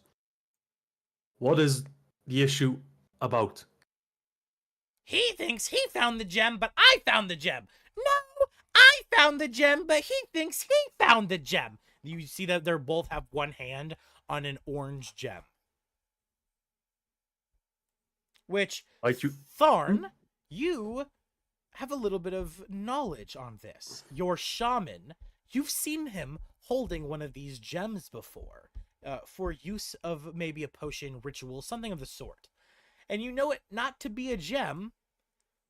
What is the issue about? He thinks he found the gem, but I found the gem. No, I found the gem, but he thinks he found the gem. You see that they both have one hand on an orange gem. Which, Tharn, you have a little bit of knowledge on this. Your shaman, you've seen him holding one of these gems before, for use of maybe a potion, ritual, something of the sort. And you know it not to be a gem,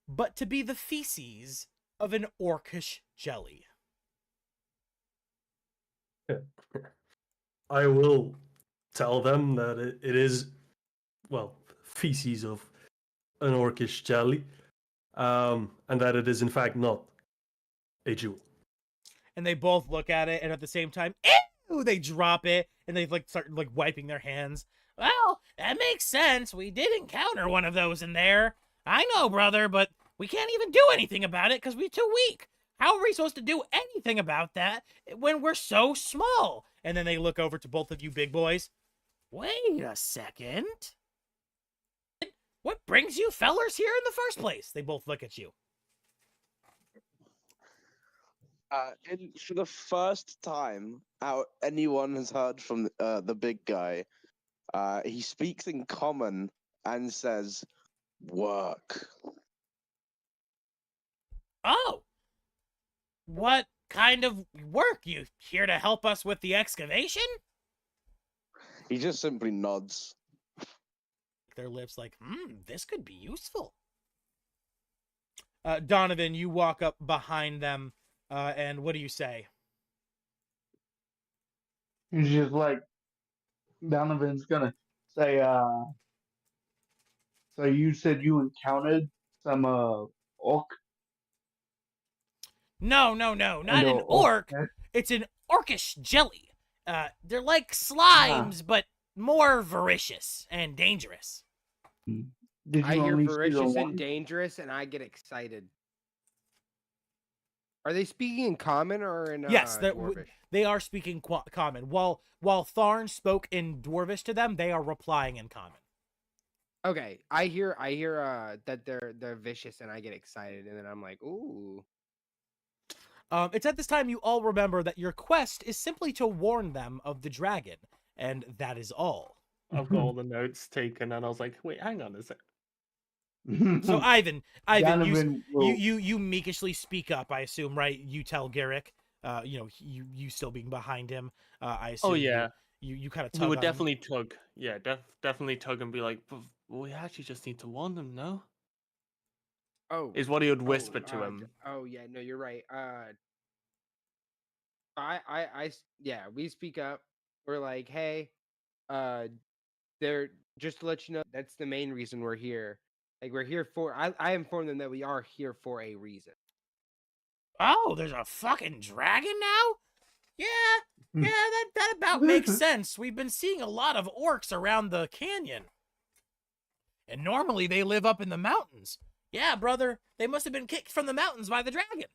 but to be the feces of an orcish jelly. I will tell them that it is, well, feces of an orcish jelly, and that it is in fact not a jewel. And they both look at it, and at the same time, ew, they drop it, and they start wiping their hands. Well, that makes sense. We did encounter one of those in there. I know, brother, but we can't even do anything about it because we're too weak. How are we supposed to do anything about that when we're so small? And then they look over to both of you big boys. Wait a second. What brings you fellers here in the first place? They both look at you. For the first time anyone has heard from the big guy, he speaks in common and says, work. Oh! What kind of work? You here to help us with the excavation? He just simply nods. Their lips this could be useful. Donovan, you walk up behind them, and what do you say? He's just Donovan's gonna say, so you said you encountered some orc? No, not an orc. It's an orcish jelly. They're like slimes, but more voracious and dangerous. I hear voracious and dangerous, and I get excited. Are they speaking in common or in yes, Dwarvish? They are speaking common. While Tharn spoke in Dwarvish to them, they are replying in common. Okay, I hear that they're vicious, and I get excited, and then I'm like, ooh. It's at this time you all remember that your quest is simply to warn them of the dragon, and that is all. I've got all the notes taken, and I was like, wait, hang on a sec. So Ivyn, will... you meekishly speak up, I assume, right? You tell Garrak, you still being behind him. I assume. Oh yeah. You kind of tug. He would on definitely him. tug. Yeah, definitely tug and be like, well, we actually just need to warn them, no? Oh, is what he would whisper to him. Oh yeah, no, you're right. Yeah, we speak up. We're like, hey, they're just to let you know that's the main reason we're here. Like we're here for. I informed them that we are here for a reason. Oh, there's a fucking dragon now? Yeah, that about makes sense. We've been seeing a lot of orcs around the canyon. And normally they live up in the mountains. Yeah, brother, they must have been kicked from the mountains by the dragon.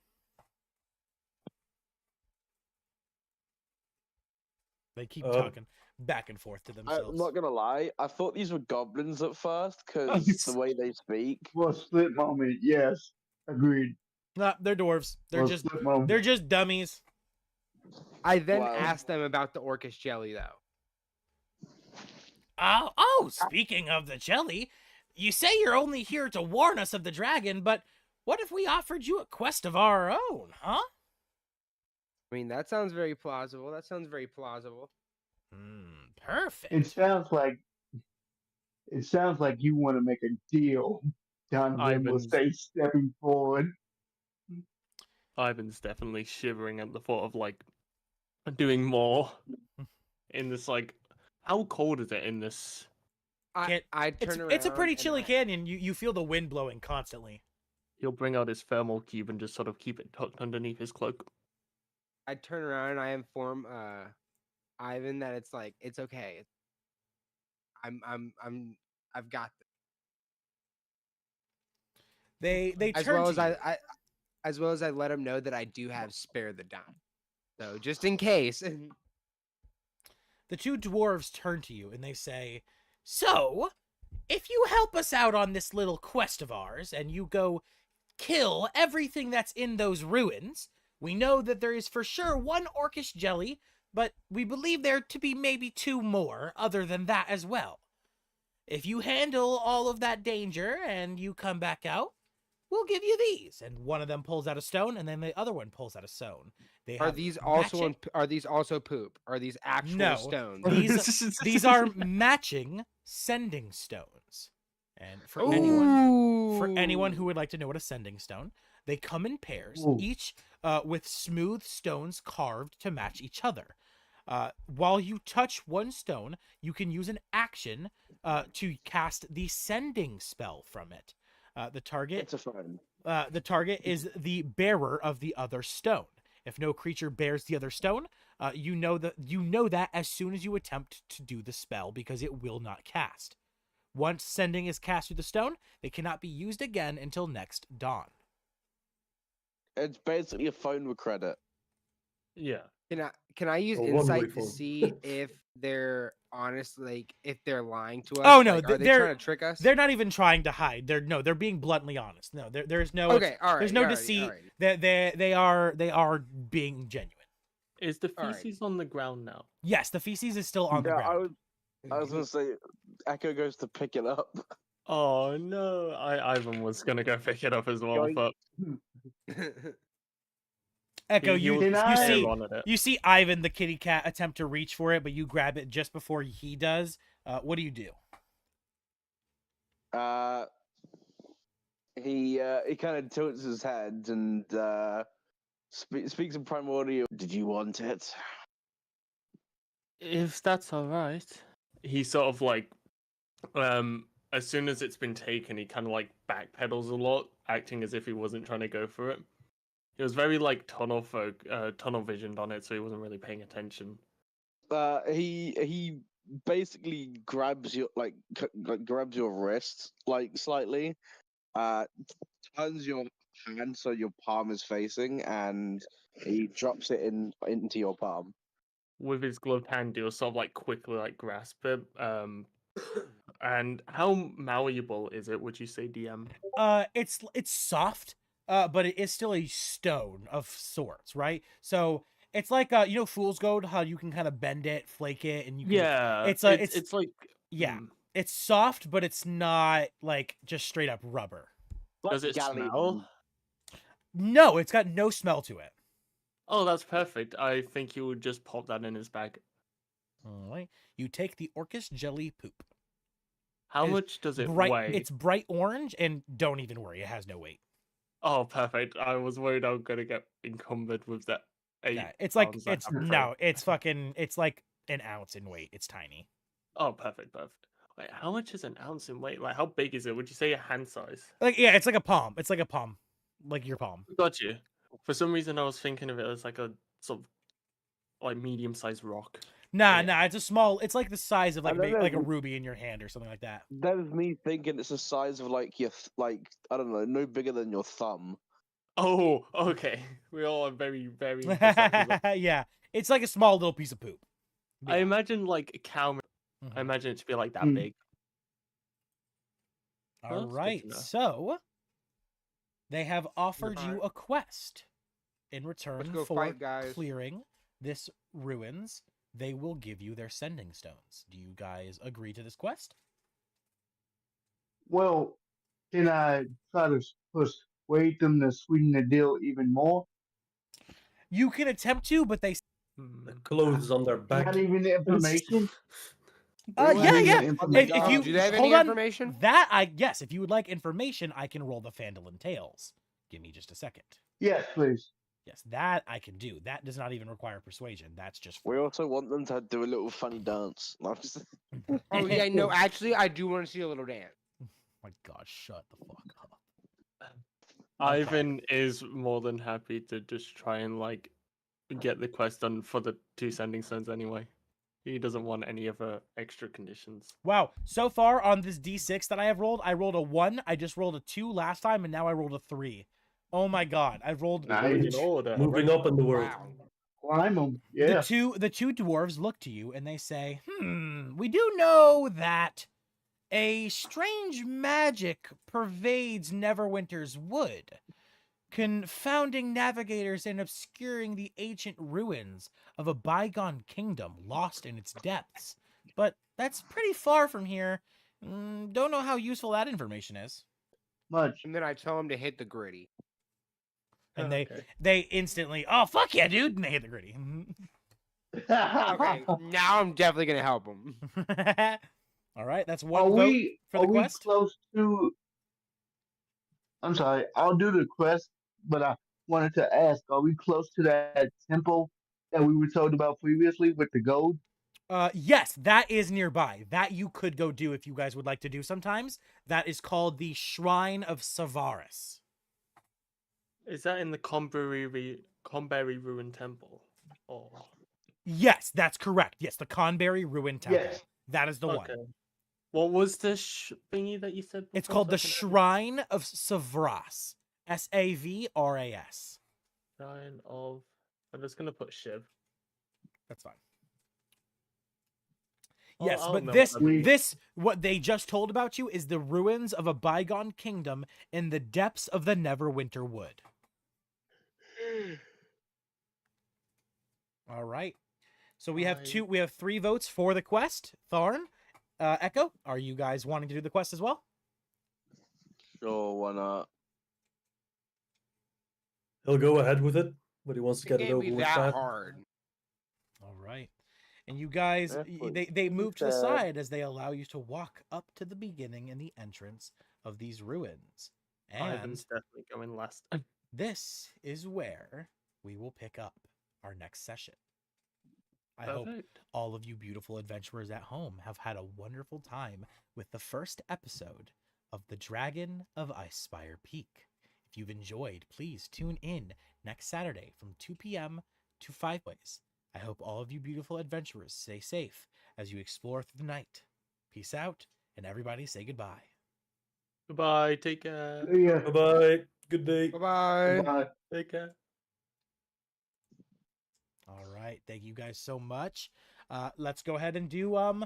They keep talking back and forth to themselves. I'm not gonna lie. I thought these were goblins at first because the way they speak. For a split moment, yes, agreed. Nah, they're dwarves. For a split moment. They're just dummies. I then Wow. asked them about the orcish jelly, though. Speaking of the jelly, you say you're only here to warn us of the dragon, but what if we offered you a quest of our own, huh? I mean, that sounds very plausible. Perfect. It sounds like you want to make a deal. Donovan will Ivan's- say, stepping forward. Ivan's definitely shivering at the thought of like doing more in this like. How cold is it in this? Can't- I turn around. It's a pretty and chilly canyon. You feel the wind blowing constantly. He'll bring out his thermal cube and just sort of keep it tucked underneath his cloak. I turn around and I inform Ivyn that it's like it's okay. I've got this. They As turn well to as you. as well as I let him know that I do have spare the dime. So just in case. The two dwarves turn to you and they say, "So, if you help us out on this little quest of ours and you go kill everything that's in those ruins, we know that there is for sure one orcish jelly, but we believe there to be maybe two more other than that as well. If you handle all of that danger and you come back out, we'll give you these." And one of them pulls out a stone, and then the other one pulls out a stone. They Are have these also matching- are these also poop? Are these actual No. stones? These are matching sending stones. And for anyone who would like to know what a sending stone, they come in pairs, Ooh. each with smooth stones carved to match each other. While you touch one stone, you can use an action to cast the sending spell from it. The target It's a phone. the target is the bearer of the other stone. If no creature bears the other stone, you know that as soon as you attempt to do the spell, because it will not cast. Once sending is cast through the stone, they cannot be used again until next dawn. It's basically a phone with credit. Yeah. Can I use A one-way insight to phone. see if they're honest, like if they're lying to us? Oh, no, Like, are they they're- trying to trick us? They're not even trying to hide. They're being bluntly honest. No, there's no Okay, all right. there's no alrighty, deceit. alrighty. They are being genuine. Is the Alright. feces on the ground now? Yes, the feces is still on the Yeah, ground. I was gonna say, Echo goes to pick it up. Oh no! Ivan was gonna go pick it up as well, Yoink. but Echo, he you was Can I- see on it. you see Ivyn, the kitty cat, attempt to reach for it, but you grab it just before he does. What do you do? He kind of tilts his head and speaks in primordial. Did you want it? If that's all right, he sort of like, as soon as it's been taken, he kind of like backpedals a lot, acting as if he wasn't trying to go for it. He was very like tunnel visioned on it, so he wasn't really paying attention. He basically grabs your grabs your wrist like slightly, turns your hand so your palm is facing, and he drops it into your palm. With his gloved hand, he'll sort of like quickly like grasp it. And how malleable is it? Would you say, DM? It's soft, but it is still a stone of sorts, right? So it's like fool's gold, how you can kind of bend it, flake it, and you can, Yeah, it's like yeah. hmm. it's soft, but it's not like just straight up rubber. Does it Galleon. smell? No, it's got no smell to it. Oh, that's perfect. I think he would just pop that in his bag. All right, you take the orcish jelly poop. How It's much does it bright, weigh? It's bright orange, and don't even worry, it has no weight. Oh, perfect. I was worried I was gonna get encumbered with that 8 Yeah, it's like pounds I it's have to no, it's fucking, it's like an ounce in weight. It's tiny. Oh, perfect. Wait, how much is an ounce in weight? Like, how big is it? Would you say a hand size? Like, yeah, it's like a palm. It's like a palm, like your palm. Got you. For some reason, I was thinking of it as like a sort of like medium-sized rock. Nah, Yeah. it's a small. It's like the size of like And then like a there's- ruby in your hand or something like that. That is me thinking it's the size of like your like I don't know, no bigger than your thumb. Oh, okay. We all are very, very perceptive. Yeah, it's like a small little piece of poop. I Yeah. imagine like a cow. Mhm. I imagine it to be like that Mm. big. All that's good to right, know. so they have offered you Alright. a quest in return go for fight, guys. clearing this ruins. They will give you their sending stones. Do you guys agree to this quest? Well, can I try to persuade them to sweeten the deal even more? You can attempt to, but they. The clothes on their back. Not even the information. Yeah, Not even yeah. information. If you Do they have hold any on, information? yes. If you would like information, I can roll the Fandolin Tales. Give me just a second. Yes, please. Yes, that I can do. That does not even require persuasion. That's just. We also want them to do a little funny dance. No, I'm just- Oh yeah, no. Actually, I do want to see a little dance. My God, shut the fuck up. Ivan is more than happy to just try and like get the quest done for the 2 sending stones anyway. He doesn't want any other extra conditions. Wow. So far on this D6 that I rolled a 1. I just rolled a 2 last time, and now I rolled a 3. Oh my God. I've rolled Going Nice. in order. Moving up in the world. Wow. Climb them. Yeah. the two dwarves look to you and they say, we do know that a strange magic pervades Neverwinter's wood, confounding navigators and obscuring the ancient ruins of a bygone kingdom lost in its depths. But that's pretty far from here. Don't know how useful that information is. Much. And then I tell him to hit the gritty. And Okay. they instantly, oh, fuck yeah, dude, and they hit the gritty. Okay, now I'm definitely gonna help him. All right, that's Are one vote we for are the we quest. close to? I'm sorry. I'll do the quest, but I wanted to ask: are we close to that temple that we were told about previously with the gold? Yes, that is nearby. That you could go do if you guys would like to do sometimes. That is called the Shrine of Savaris. Is that in the Conberry Ruin Temple? Or Yes, that's correct. Yes, the Conberry Ruin Temple. Yes. That is the okay. one. What was the thingy that you said? It's before, called so I the can- Shrine of Savras. Savras. Shrine of. I'm just gonna put Shiv. That's fine. I'll- Yes, I'll but know this, what that what they just told about you is the ruins of a bygone kingdom in the depths of the Neverwinter Wood. All right. So we have I- we have 3 votes for the quest. Tharn, Echo, are you guys wanting to do the quest as well? Sure, why not? He'll go ahead with it, but he wants to It get it can't over be with that that. hard. All right. And you guys, That's they move to the sad. side as they allow you to walk up to the beginning and the entrance of these ruins. And Ivan's definitely going last. this is where we will pick up our next session. I hope Perfect. all of you beautiful adventurers at home have had a wonderful time with the first episode of The Dragon of Ice-Spire Peak. If you've enjoyed, please tune in next Saturday from 2 p.m. to 5 ways. I hope all of you beautiful adventurers stay safe as you explore through the night. Peace out, and everybody say goodbye. Goodbye. Take care. Yeah. Bye bye. Good day. Bye bye. Bye. Take care. All right, thank you guys so much. Let's go ahead and do